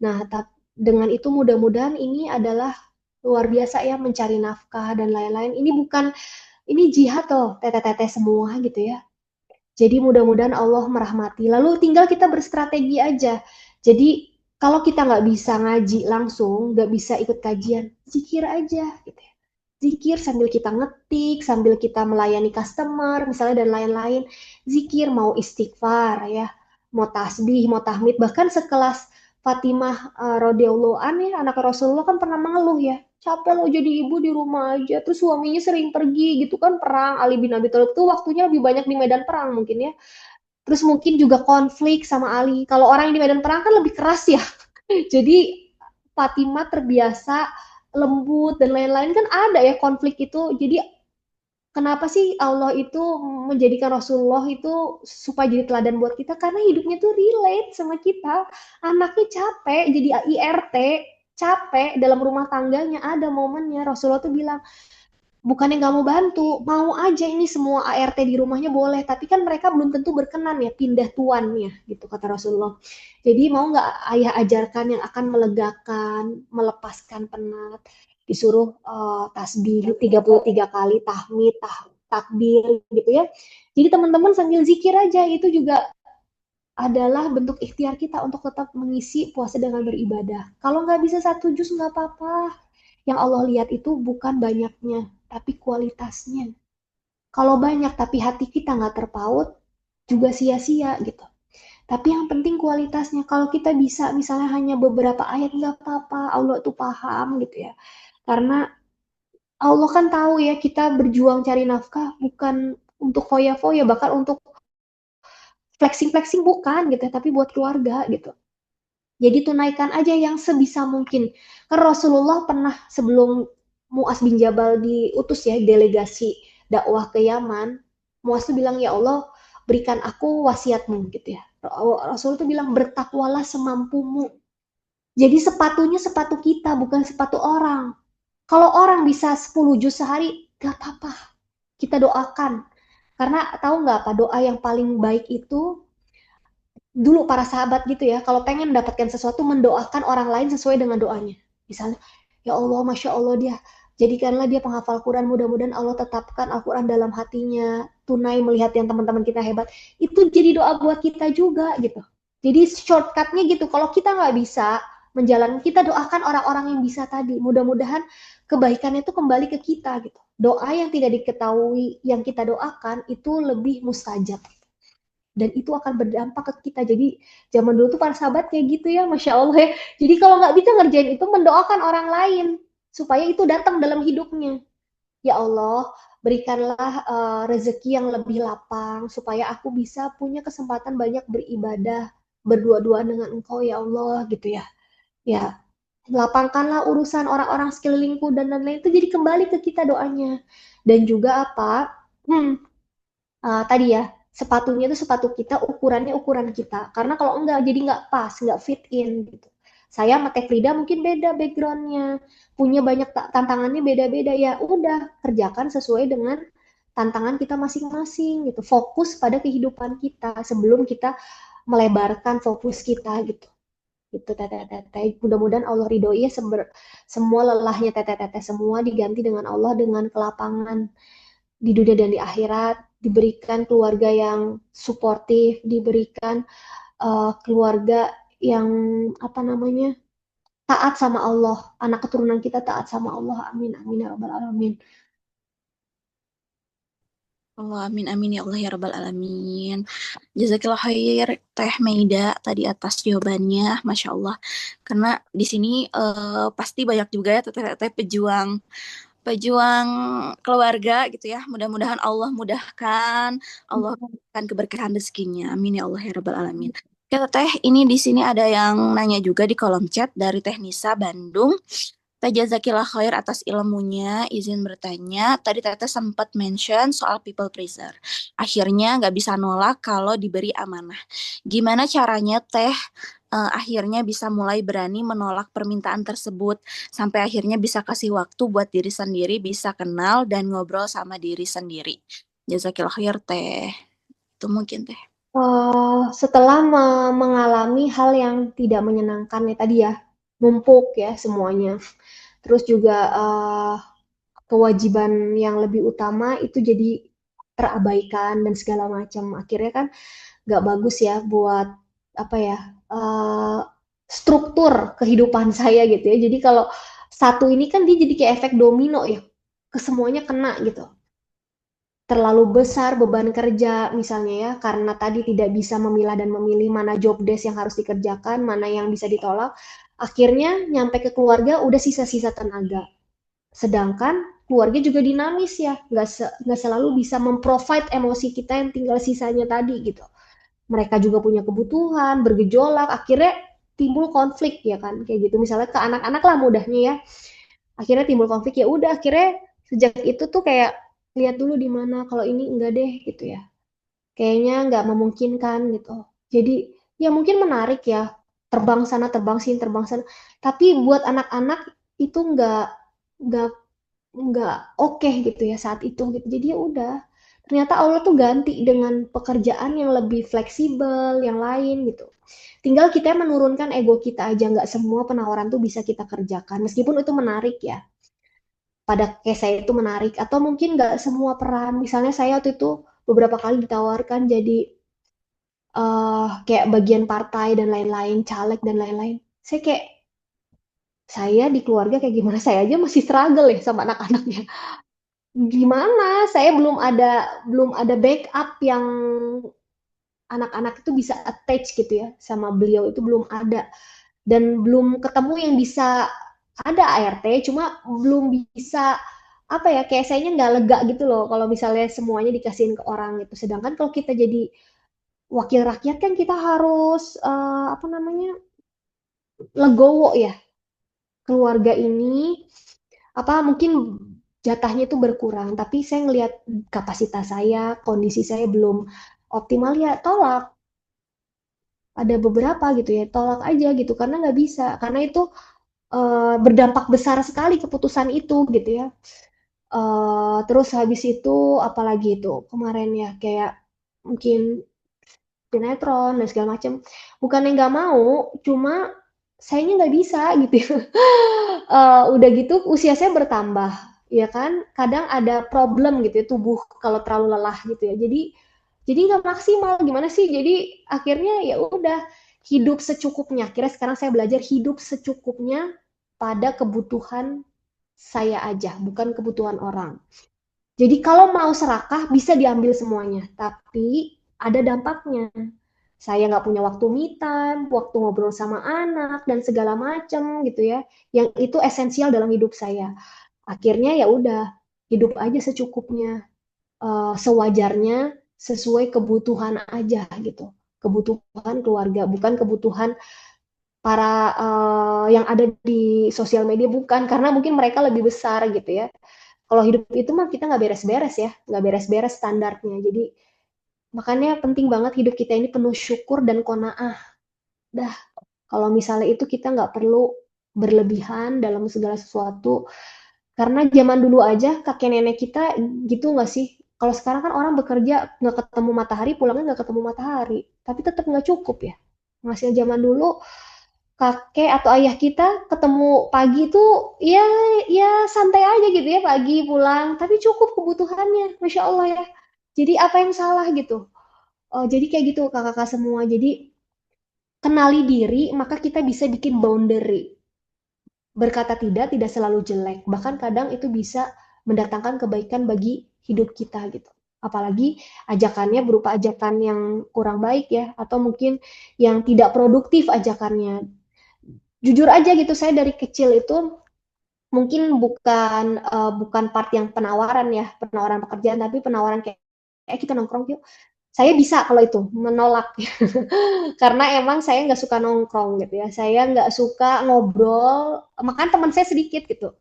Nah, dengan itu mudah-mudahan ini adalah luar biasa ya mencari nafkah dan lain-lain. Ini jihad loh, teteh-teteh semua gitu ya. Jadi mudah-mudahan Allah merahmati. Lalu tinggal kita berstrategi aja. Jadi kalau kita nggak bisa ngaji langsung, nggak bisa ikut kajian, zikir aja gitu ya. Zikir sambil kita ngetik, sambil kita melayani customer, misalnya dan lain-lain. Zikir mau istighfar ya, mau tasbih, mau tahmid, bahkan sekelas Fatimah radhiyallahu anha, anak Rasulullah kan pernah mengeluh ya, capek lo jadi ibu di rumah aja, terus suaminya sering pergi gitu kan perang. Ali bin Abi Thalib tuh waktunya lebih banyak di medan perang mungkin ya, terus mungkin juga konflik sama Ali. Kalau orang yang di medan perang kan lebih keras ya. Jadi Fatimah terbiasa lembut dan lain-lain, kan ada ya konflik itu. Jadi kenapa sih Allah itu menjadikan Rasulullah itu supaya jadi teladan buat kita? Karena hidupnya tuh relate sama kita. Anaknya capek jadi IRT, capek dalam rumah tangganya, ada momennya Rasulullah tuh bilang, bukannya nggak mau bantu, mau aja ini semua ART di rumahnya boleh, tapi kan mereka belum tentu berkenan ya pindah tuannya, gitu kata Rasulullah. Jadi mau nggak ayah ajarkan yang akan melegakan, melepaskan penat, disuruh tasbih 33 kali, tahmid, takbir gitu ya. Jadi teman-teman sambil zikir aja, itu juga adalah bentuk ikhtiar kita untuk tetap mengisi puasa dengan beribadah. Kalau nggak bisa satu juz nggak apa-apa. Yang Allah lihat itu bukan banyaknya, tapi kualitasnya. Kalau banyak tapi hati kita nggak terpaut, juga sia-sia gitu. Tapi yang penting kualitasnya. Kalau kita bisa misalnya hanya beberapa ayat, nggak apa-apa. Allah tuh paham gitu ya. Karena Allah kan tahu ya kita berjuang cari nafkah bukan untuk foya-foya, bahkan untuk flexing-flexing bukan gitu ya, tapi buat keluarga gitu. Jadi tunaikan aja yang sebisa mungkin. Kan Rasulullah pernah sebelum Mu'az bin Jabal diutus ya delegasi dakwah ke Yaman, Mu'az tuh bilang, ya Allah, berikan aku wasiatmu gitu ya. Rasul itu bilang bertakwalah semampumu. Jadi sepatunya sepatu kita, bukan sepatu orang. Kalau orang bisa 10 juz sehari, gak apa-apa. Kita doakan. Karena tahu nggak apa doa yang paling baik itu dulu para sahabat gitu ya, kalau pengen mendapatkan sesuatu mendoakan orang lain sesuai dengan doanya. Misalnya, ya Allah, Masya Allah dia, jadikanlah dia penghafal Quran, mudah-mudahan Allah tetapkan Al-Quran dalam hatinya, tunai melihat yang teman-teman kita hebat. Itu jadi doa buat kita juga gitu. Jadi shortcutnya gitu, kalau kita nggak bisa menjalankan, kita doakan orang-orang yang bisa tadi. Mudah-mudahan kebaikannya itu kembali ke kita gitu. Doa yang tidak diketahui, yang kita doakan itu lebih mustajab dan itu akan berdampak ke kita. Jadi zaman dulu tuh para sahabat kayak gitu ya, Masya Allah ya. Jadi kalau nggak bisa ngerjain itu, mendoakan orang lain supaya itu datang dalam hidupnya. Ya Allah, berikanlah rezeki yang lebih lapang supaya aku bisa punya kesempatan banyak beribadah, berdua-duaan dengan Engkau ya Allah gitu ya. Ya, lapangkanlah urusan orang-orang sekelilingku dan lain-lain, itu jadi kembali ke kita doanya. Dan juga apa? Tadi ya, sepatunya itu sepatu kita, ukurannya ukuran kita. Karena kalau enggak, jadi nggak pas, nggak fit in gitu. Saya sama Teh Frida mungkin beda backgroundnya, punya banyak tantangannya beda-beda. Ya udah, kerjakan sesuai dengan tantangan kita masing-masing gitu. Fokus pada kehidupan kita sebelum kita melebarkan fokus kita gitu. Gitu teteh. Mudah-mudahan Allah ridhoi ya semua lelahnya teteh-teteh semua diganti dengan Allah dengan kelapangan di dunia dan di akhirat, diberikan keluarga yang suportif, diberikan keluarga yang apa namanya taat sama Allah, anak keturunan kita taat sama Allah, amin amin ya rabbal alamin. Allah, amin amin ya Allah ya rabbal alamin. Jazakillah khair Teh Meida tadi atas jawabannya, Masya Allah. Karena di sini pasti banyak juga ya teteh-teteh pejuang pejuang keluarga gitu ya. Mudah-mudahan Allah mudahkan, Allah berikan keberkahan rezekinya. Amin ya Allah ya rabbal alamin. Ya Teh, ini di sini ada yang nanya juga di kolom chat dari Teh Nisa Bandung. Teh jazakillah khair atas ilmunya, izin bertanya, tadi Teteh sempat mention soal people pleaser. Akhirnya nggak bisa nolak kalau diberi amanah. Gimana caranya Teh akhirnya bisa mulai berani menolak permintaan tersebut, sampai akhirnya bisa kasih waktu buat diri sendiri, bisa kenal dan ngobrol sama diri sendiri. Jazakillah khair Teh. Itu mungkin Teh. Setelah mengalami hal yang tidak menyenangkan ya tadi ya, numpuk ya semuanya. Terus juga kewajiban yang lebih utama itu jadi terabaikan dan segala macam. Akhirnya kan nggak bagus ya buat apa ya struktur kehidupan saya gitu ya. Jadi kalau satu ini kan dia jadi kayak efek domino ya, ke semuanya kena gitu. Terlalu besar beban kerja misalnya ya, karena tadi tidak bisa memilah dan memilih mana job desk yang harus dikerjakan, mana yang bisa ditolak. Akhirnya nyampe ke keluarga udah sisa-sisa tenaga. Sedangkan keluarga juga dinamis ya, nggak selalu bisa memprovide emosi kita yang tinggal sisanya tadi gitu. Mereka juga punya kebutuhan, bergejolak, akhirnya timbul konflik ya kan, kayak gitu. Misalnya ke anak-anak lah mudahnya ya, akhirnya timbul konflik ya udah akhirnya sejak itu tuh kayak lihat dulu di mana kalau ini enggak deh gitu ya. Kayaknya nggak memungkinkan gitu. Jadi ya mungkin menarik ya terbang sana terbang sini terbang sana. Tapi buat anak-anak itu nggak nggak oke gitu ya saat itu gitu. Jadi ya udah. Ternyata Allah tuh ganti dengan pekerjaan yang lebih fleksibel, yang lain gitu. Tinggal kita menurunkan ego kita aja, nggak semua penawaran tuh bisa kita kerjakan. Meskipun itu menarik ya. Pada case saya itu menarik. Atau mungkin nggak semua peran. Misalnya saya waktu itu beberapa kali ditawarkan jadi kayak bagian partai dan lain-lain, caleg dan lain-lain. Saya kayak saya di keluarga kayak gimana saya aja masih struggle ya sama anak-anaknya. Gimana? Saya belum ada backup yang anak-anak itu bisa attach gitu ya sama beliau itu belum ada dan belum ketemu yang bisa ada ART cuma belum bisa apa ya kayak sayanya nggak lega gitu loh kalau misalnya semuanya dikasihin ke orang gitu sedangkan kalau kita jadi wakil rakyat kan kita harus apa namanya legowo ya keluarga ini apa mungkin jatahnya itu berkurang tapi saya ngelihat kapasitas saya kondisi saya belum optimal ya tolak. Ada beberapa gitu ya, tolak aja gitu karena nggak bisa. Karena itu berdampak besar sekali keputusan itu gitu ya. Terus habis itu apalagi itu kemarin ya kayak mungkin sinetron dan segala macam. Bukannya nggak mau, cuma sayanya nggak bisa gitu ya. Udah gitu usia saya bertambah, ya kan? Kadang ada problem gitu ya tubuh kalau terlalu lelah gitu ya. Jadi nggak maksimal gimana sih? Jadi akhirnya ya udah hidup secukupnya. Akhirnya sekarang saya belajar hidup secukupnya pada kebutuhan saya aja, bukan kebutuhan orang. Jadi kalau mau serakah bisa diambil semuanya, tapi ada dampaknya. Saya nggak punya waktu me time, waktu ngobrol sama anak, dan segala macam gitu ya. Yang itu esensial dalam hidup saya. Akhirnya ya udah, hidup aja secukupnya, sewajarnya, sesuai kebutuhan aja gitu. Kebutuhan keluarga, bukan kebutuhan para yang ada di sosial media, bukan. Karena mungkin mereka lebih besar gitu ya. Kalau hidup itu mah kita nggak beres-beres ya, nggak beres-beres standarnya. Jadi makanya penting banget hidup kita ini penuh syukur dan qanaah. Dah, kalau misalnya itu kita nggak perlu berlebihan dalam segala sesuatu. Karena zaman dulu aja kakek nenek kita gitu nggak sih? Kalau sekarang kan orang bekerja nggak ketemu matahari, pulangnya nggak ketemu matahari. Tapi tetap nggak cukup ya. Masih zaman dulu kakek atau ayah kita ketemu pagi tuh ya ya santai aja gitu ya pagi pulang. Tapi cukup kebutuhannya, Masya Allah ya. Jadi apa yang salah gitu? Oh, jadi kayak gitu kakak-kakak semua. Jadi kenali diri, maka kita bisa bikin boundary. Berkata tidak selalu jelek. Bahkan kadang itu bisa mendatangkan kebaikan bagi hidup kita gitu. Apalagi ajakannya berupa ajakan yang kurang baik ya, atau mungkin yang tidak produktif ajakannya. Jujur aja gitu, saya dari kecil itu mungkin bukan part yang penawaran ya, penawaran pekerjaan, tapi penawaran kayak kita nongkrong yuk. Saya bisa kalau itu menolak karena emang saya nggak suka nongkrong gitu ya. Saya nggak suka ngobrol, makanya teman saya sedikit gitu.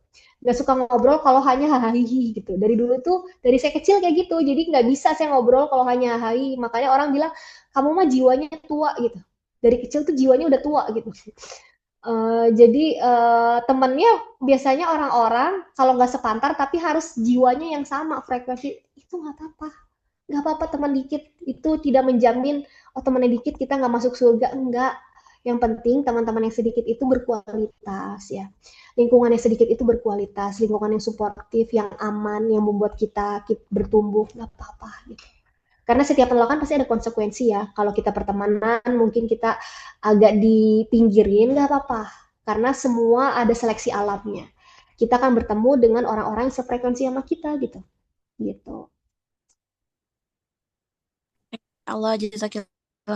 Nggak suka ngobrol kalau hanya hahaha gitu. Dari dulu tuh, dari saya kecil kayak gitu. Jadi nggak bisa saya ngobrol kalau hanya hahaha. Makanya orang bilang, kamu mah jiwanya tua gitu. Dari kecil tuh jiwanya udah tua gitu. Jadi temennya biasanya orang-orang kalau nggak sepantar tapi harus jiwanya yang sama frekuensi itu nggak apa-apa teman dikit itu tidak menjamin oh temannya dikit kita nggak masuk surga enggak, yang penting teman-teman yang sedikit itu berkualitas ya, lingkungan yang sedikit itu berkualitas, lingkungan yang suportif, yang aman, yang membuat kita bertumbuh, nggak apa-apa gitu. Karena setiap penolakan pasti ada konsekuensi ya. Kalau kita pertemanan mungkin kita agak dipinggirin, nggak apa-apa. Karena semua ada seleksi alamnya. Kita akan bertemu dengan orang-orang yang sefrekuensi sama kita gitu. Gitu. Allah jazakillah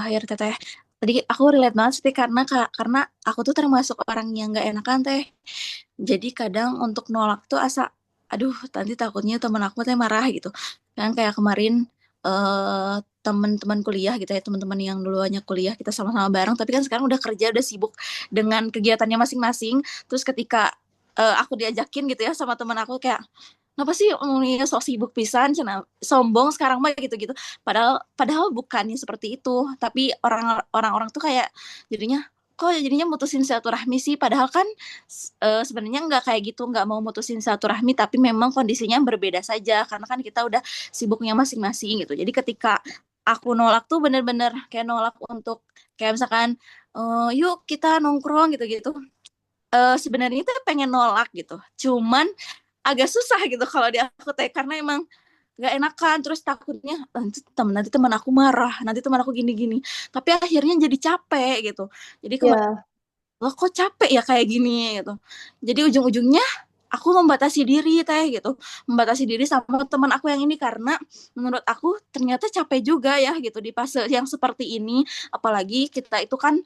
khair teteh. Tadi aku relate banget sih karena aku tuh termasuk orang yang nggak enakan teh. Jadi kadang untuk nolak tuh aduh nanti takutnya temen aku teh marah gitu. Kan kayak kemarin teman-teman kuliah gitu ya, teman-teman yang dulunya kuliah kita sama-sama bareng, tapi kan sekarang udah kerja, udah sibuk dengan kegiatannya masing-masing. Terus ketika aku diajakin gitu ya sama teman aku kayak ngapa sih ngomongnya sok sibuk pisan cina sombong sekarang mah gitu-gitu, padahal padahal bukannya seperti itu, tapi orang-orang tuh kayak jadinya kok jadinya mutusin silaturahmi sih, padahal kan sebenarnya nggak kayak gitu, nggak mau mutusin silaturahmi, tapi memang kondisinya berbeda saja karena kan kita udah sibuknya masing-masing gitu. Jadi ketika aku nolak tuh bener-bener kayak nolak untuk kayak misalkan yuk kita nongkrong gitu-gitu, sebenarnya itu pengen nolak gitu, cuman agak susah gitu kalau di aku teh karena emang nggak enakan, terus takutnya nanti teman aku marah, nanti teman aku gini-gini, tapi akhirnya jadi capek gitu. Jadi kemarin Ya, lo kok capek ya kayak gini gitu, jadi ujung-ujungnya aku membatasi diri teh gitu, membatasi diri sama teman aku yang ini karena menurut aku ternyata capek juga ya gitu di fase yang seperti ini, apalagi kita itu kan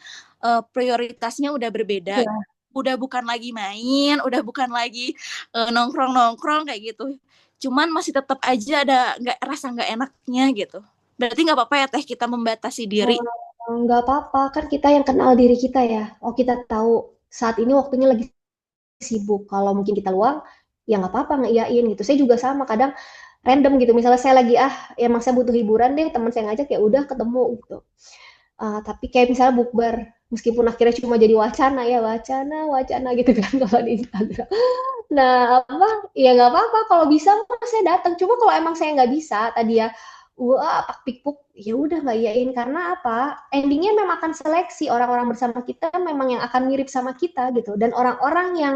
prioritasnya udah berbeda, ya. udah bukan lagi main, udah bukan lagi nongkrong-nongkrong kayak gitu, cuman masih tetap aja ada rasa nggak enaknya gitu. Berarti nggak apa-apa ya teh kita membatasi diri. Nggak apa-apa, kan kita yang kenal diri kita ya. Oh, kita tahu saat ini waktunya lagi sibuk. Kalau mungkin kita luang, ya nggak apa-apa ngeiyain gitu. Saya juga sama, kadang random gitu. Misalnya saya lagi emang saya butuh hiburan deh, teman saya ngajak ya udah ketemu gitu. Tapi kayak misalnya bukber, meskipun akhirnya cuma jadi wacana ya, wacana, wacana gitu kan kalau di Instagram. Nah, ya nggak apa-apa kalau bisa mah saya datang. Cuma kalau emang saya nggak bisa tadi ya, wah pak pikpuk, ya udah nggak iyain karena apa? Endingnya memang akan seleksi orang-orang bersama kita memang yang akan mirip sama kita gitu. Dan orang-orang yang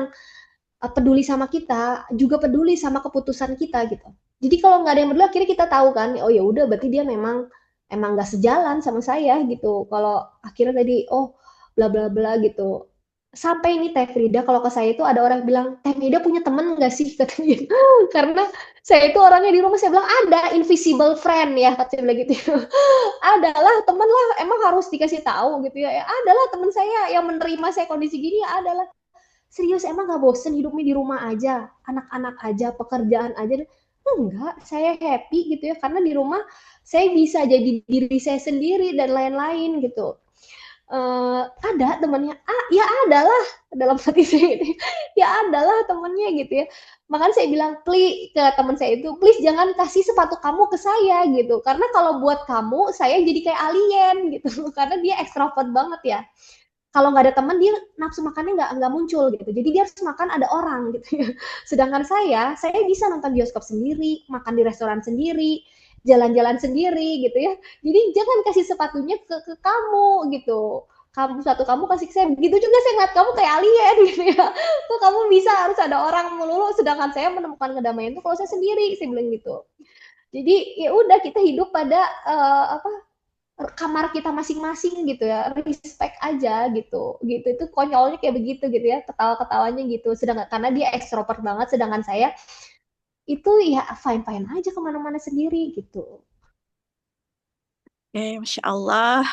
peduli sama kita juga peduli sama keputusan kita gitu. Jadi kalau nggak ada yang peduli akhirnya kita tahu kan, oh ya udah berarti dia memang emang nggak sejalan sama saya gitu. Kalau akhirnya tadi oh bla bla bla gitu. Sampai ini Teh Frida kalau ke saya itu ada orang bilang Teh Frida punya temen nggak sih katanya. Karena saya itu orangnya di rumah saya bilang ada invisible friend ya katanya bilang gitu. Adalah temen lah emang harus dikasih tahu gitu ya. Adalah temen saya yang menerima saya kondisi gini ya adalah serius emang gak bosen hidupnya di rumah aja, anak-anak aja, pekerjaan aja? Enggak, saya happy gitu ya, karena di rumah saya bisa jadi diri saya sendiri dan lain-lain gitu. Ada temennya, ya adalah dalam hati saya itu, ya adalah temennya gitu ya. Makanya saya bilang, please ke teman saya itu, please jangan kasih sepatu kamu ke saya gitu, karena kalau buat kamu, saya jadi kayak alien gitu, karena dia ekstrovert banget ya kalau nggak ada teman dia nafsu makannya nggak muncul gitu. Jadi dia harus makan ada orang gitu ya. Sedangkan saya bisa nonton bioskop sendiri, makan di restoran sendiri, jalan-jalan sendiri gitu ya. Jadi jangan kasih sepatunya ke kamu gitu. Kamu kasih ke saya. Begitu juga saya ngeliat kamu kayak alien gitu ya. Tuh kamu bisa harus ada orang melulu. Sedangkan saya menemukan kedamaian itu kalau saya sendiri, saya bilang gitu. Jadi ya udah kita hidup pada kamar kita masing-masing gitu ya, respect aja gitu itu konyolnya kayak begitu gitu ya, ketawa-ketawanya gitu, sedangkan karena dia ekstrovert banget sedangkan saya itu ya fine-fine aja kemana-mana sendiri gitu. Oke, Masya Allah.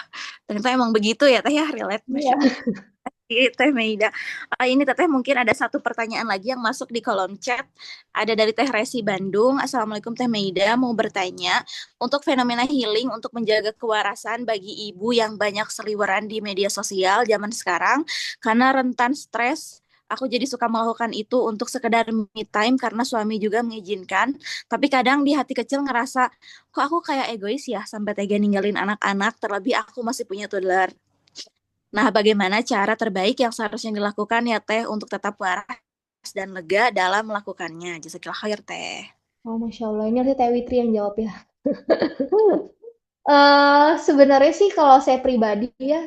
Ternyata emang begitu ya, Teh ya, relate. Masya Iya. Allah. Teh Meida. Ini Teteh mungkin ada satu pertanyaan lagi yang masuk di kolom chat. Ada dari Teh Resi Bandung. Assalamualaikum Teh Meida, mau bertanya untuk fenomena healing untuk menjaga kewarasan bagi ibu yang banyak seliweran di media sosial zaman sekarang karena rentan stres. Aku jadi suka melakukan itu untuk sekedar me time karena suami juga mengizinkan. Tapi kadang di hati kecil ngerasa, kok aku kayak egois ya sampai tega ninggalin anak-anak, terlebih aku masih punya toddler. Nah, bagaimana cara terbaik yang seharusnya dilakukan ya Teh untuk tetap waras dan lega dalam melakukannya? Jazakallah khair Teh. Oh masya Allah, ini harusnya Teh Witri yang jawab ya. Sebenarnya sih kalau saya pribadi ya,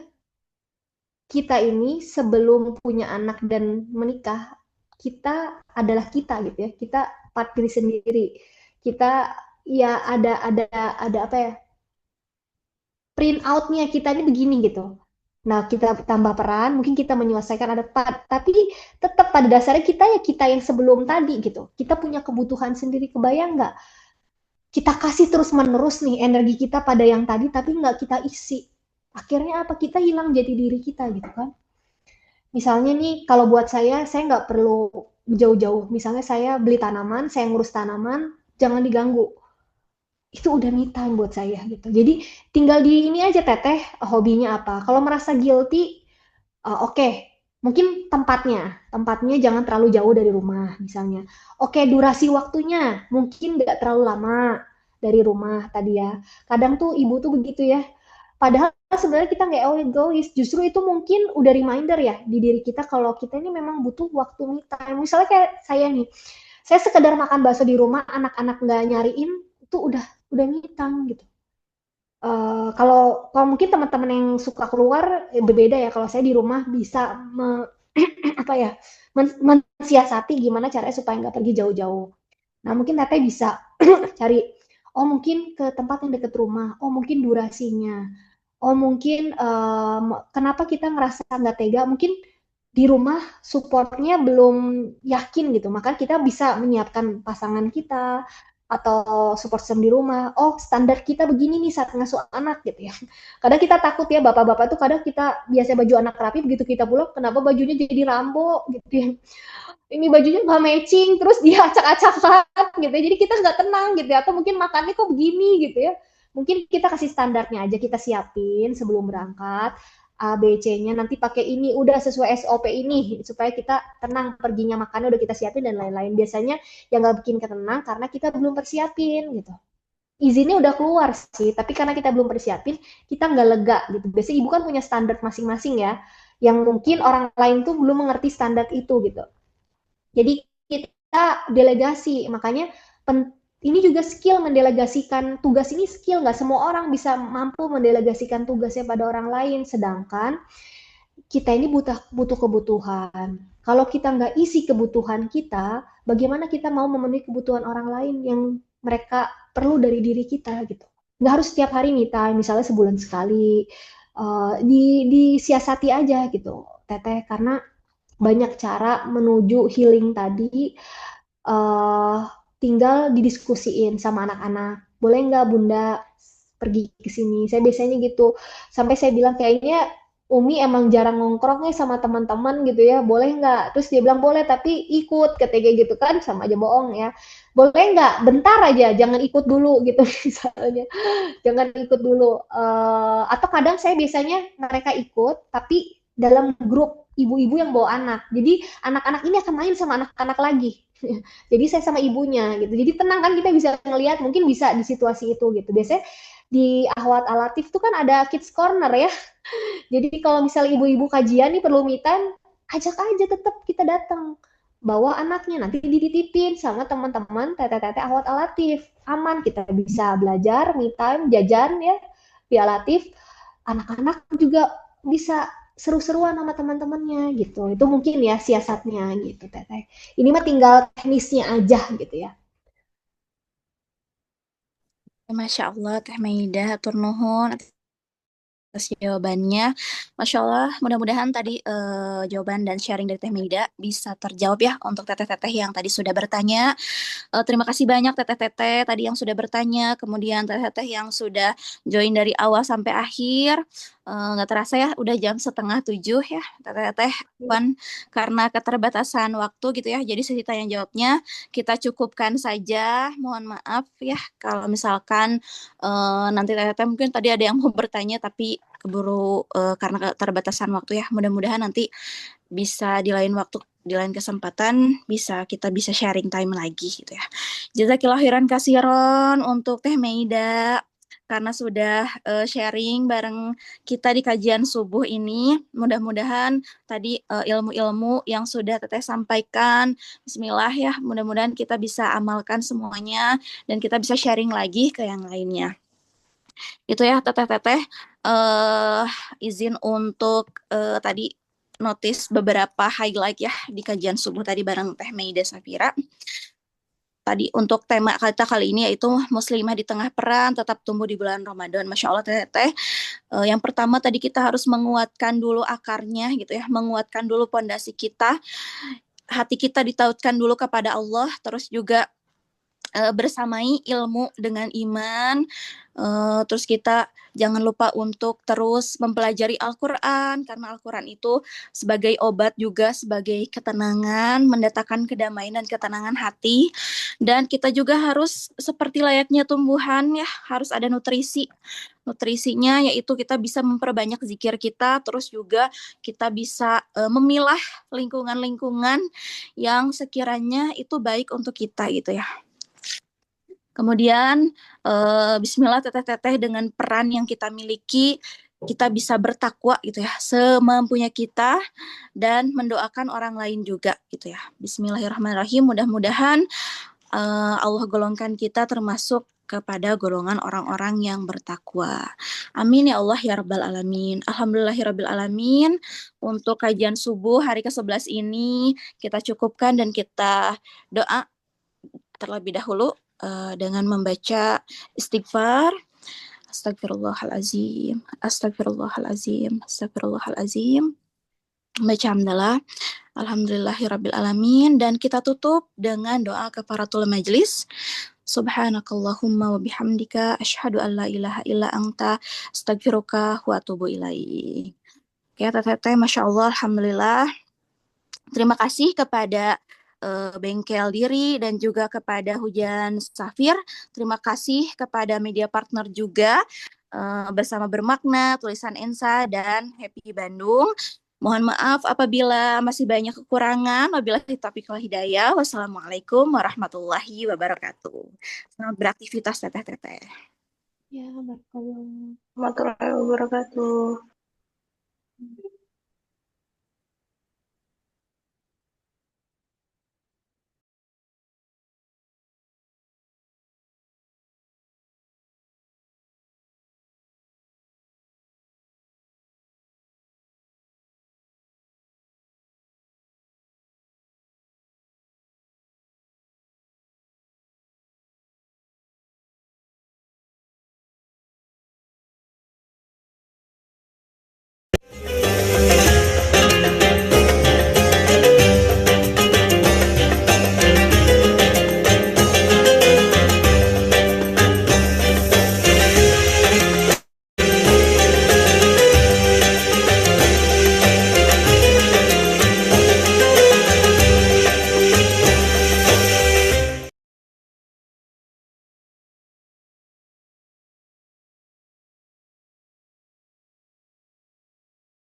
kita ini sebelum punya anak dan menikah, kita adalah kita gitu ya. Kita part diri sendiri. Kita ya ada apa ya? Print outnya kita ini begini gitu. Nah, kita tambah peran, mungkin kita menyelesaikan ada part, tapi tetap pada dasarnya kita yang sebelum tadi gitu. Kita punya kebutuhan sendiri, kebayang nggak? Kita kasih terus-menerus nih energi kita pada yang tadi, tapi nggak kita isi. Akhirnya apa? Kita hilang jadi diri kita gitu kan. Misalnya nih, kalau buat saya nggak perlu jauh-jauh. Misalnya saya beli tanaman, saya ngurus tanaman, jangan diganggu. Itu udah me time buat saya gitu. Jadi tinggal di ini aja Teteh, hobinya apa. Kalau merasa guilty, oke, mungkin tempatnya jangan terlalu jauh dari rumah misalnya. Oke, durasi waktunya mungkin nggak terlalu lama dari rumah tadi ya. Kadang tuh ibu tuh begitu ya. Padahal sebenarnya kita nggak egois, justru itu mungkin udah reminder ya di diri kita kalau kita ini memang butuh waktu me time. Misalnya kayak saya nih, saya sekedar makan bakso di rumah, anak-anak nggak nyariin, itu udah me time gitu. Kalau mungkin teman-teman yang suka keluar berbeda ya. Kalau saya di rumah bisa apa ya mensiasati gimana caranya supaya nggak pergi jauh-jauh. Nah mungkin Teteh bisa cari oh mungkin ke tempat yang deket rumah, oh mungkin durasinya, oh mungkin kenapa kita ngerasa nggak tega, mungkin di rumah supportnya belum yakin gitu, maka kita bisa menyiapkan pasangan kita atau support system di rumah. Oh standar kita begini nih saat ngasuh anak gitu ya. Kadang kita takut ya bapak-bapak tuh kadang kita biasa baju anak rapi begitu kita pulang kenapa bajunya jadi Rambo gitu ya. Ini bajunya nggak matching terus dia acak-acakan gitu ya. Jadi kita nggak tenang gitu ya. Atau mungkin makannya kok begini gitu ya. Mungkin kita kasih standarnya aja kita siapin sebelum berangkat A, B, C-nya nanti pakai ini, udah sesuai SOP ini, supaya kita tenang perginya, makannya udah kita siapin dan lain-lain. Biasanya yang nggak bikin kita tenang karena kita belum persiapin gitu. Izinnya udah keluar sih, tapi karena kita belum persiapin, kita nggak lega gitu. Biasanya ibu kan punya standar masing-masing ya, yang mungkin orang lain tuh belum mengerti standar itu gitu. Jadi kita delegasi, makanya ini juga skill mendelegasikan tugas, ini skill, nggak semua orang bisa mampu mendelegasikan tugasnya pada orang lain, sedangkan kita ini butuh kebutuhan. Kalau kita nggak isi kebutuhan kita, bagaimana kita mau memenuhi kebutuhan orang lain yang mereka perlu dari diri kita gitu. Nggak harus setiap hari me time, misalnya sebulan sekali, disiasati aja gitu, Teteh, karena banyak cara menuju healing tadi, uh, tinggal didiskusiin sama anak-anak. Boleh nggak Bunda pergi ke sini? Saya biasanya gitu. Sampai saya bilang kayaknya Umi emang jarang nongkrong nih sama teman-teman gitu ya. Boleh nggak? Terus dia bilang boleh tapi ikut katanya gitu kan, sama aja bohong ya. Boleh nggak? Bentar aja, jangan ikut dulu gitu misalnya. Jangan ikut dulu. Atau kadang saya biasanya mereka ikut tapi dalam grup ibu-ibu yang bawa anak. Jadi anak-anak ini akan main sama anak-anak lagi. Jadi saya sama ibunya gitu. Jadi tenang kan, kita bisa ngelihat, mungkin bisa di situasi itu gitu. Biasanya di Ahwat Alatif tuh kan ada kids corner ya. Jadi kalau misalnya ibu-ibu kajian nih perlu me time, ajak aja, tetap kita datang. Bawa anaknya, nanti dititipin sama teman-teman tete-tete Ahwat Alatif. Aman, kita bisa belajar, me time, jajan ya di Alatif. Anak-anak juga bisa seru-seruan sama teman-temannya gitu. Itu mungkin ya siasatnya gitu, Teteh. Ini mah tinggal teknisnya aja gitu ya. Masya Allah, Teh Maida, atur nuhun atas jawabannya. Masya Allah, mudah-mudahan tadi jawaban dan sharing dari Teh Maida bisa terjawab ya untuk teteh-teteh yang tadi sudah bertanya. Terima kasih banyak teteh-teteh tadi yang sudah bertanya, kemudian teteh-teteh yang sudah join dari awal sampai akhir. Nggak terasa ya, udah jam 6:30 ya teteh-teteh. Karena keterbatasan waktu gitu ya, jadi sesi tanya jawabnya kita cukupkan saja. Mohon maaf ya kalau misalkan nanti teteh-teteh mungkin tadi ada yang mau bertanya tapi keburu karena keterbatasan waktu ya. Mudah-mudahan nanti bisa di lain waktu, di lain kesempatan kita bisa sharing time lagi gitu ya. Jazakillah khairan kasiron untuk Teh Maida karena sudah sharing bareng kita di kajian subuh ini. Mudah-mudahan tadi ilmu-ilmu yang sudah Teteh sampaikan, bismillah ya, mudah-mudahan kita bisa amalkan semuanya dan kita bisa sharing lagi ke yang lainnya. Itu ya teteh-teteh, izin untuk tadi notice beberapa highlight ya di kajian subuh tadi bareng Teh Maida Safira. Tadi untuk tema kita kali ini yaitu muslimah di tengah peran tetap tumbuh di bulan Ramadan. Masya Allah teteh. Yang pertama tadi kita harus menguatkan dulu akarnya gitu ya, menguatkan dulu pondasi kita, hati kita ditautkan dulu kepada Allah, terus juga bersamai ilmu dengan iman. Terus kita jangan lupa untuk terus mempelajari Al-Quran, karena Al-Quran itu sebagai obat juga, sebagai ketenangan, mendatangkan kedamaian dan ketenangan hati. Dan kita juga harus seperti layaknya tumbuhan ya, harus ada nutrisinya, yaitu kita bisa memperbanyak zikir kita, terus juga kita bisa memilah lingkungan-lingkungan yang sekiranya itu baik untuk kita gitu ya. Kemudian bismillah teteh-teteh dengan peran yang kita miliki, kita bisa bertakwa gitu ya, semampunya kita dan mendoakan orang lain juga gitu ya. Bismillahirrahmanirrahim, mudah-mudahan Allah golongkan kita termasuk kepada golongan orang-orang yang bertakwa. Amin ya Allah ya Rabbal Alamin. Alhamdulillahirabbil alamin. Untuk kajian subuh hari ke-11 ini kita cukupkan dan kita doa terlebih dahulu dengan membaca istighfar. Astagfirullahalazim, astagfirullahalazim, astagfirullahalazim. Baca hamdalah, alhamdulillahirabbil alamin, dan kita tutup dengan doa kafaratul majlis. Subhanakallahumma wa bihamdika asyhadu an la ilaha illa anta astaghfiruka wa atubu ilaik. Oke, teteh, Masya Allah, alhamdulillah. Terima kasih kepada Bengkel Diri dan juga kepada Hujan Safir. Terima kasih kepada media partner juga bersama bermakna, tulisan Ensa dan Happy Bandung. Mohon maaf apabila masih banyak kekurangan. Wabillahi taufiq wal hidayah. Wassalamualaikum warahmatullahi wabarakatuh. Selamat beraktivitas teteh-teteh. Ya, barakallah. Warahmatullahi wabarakatuh.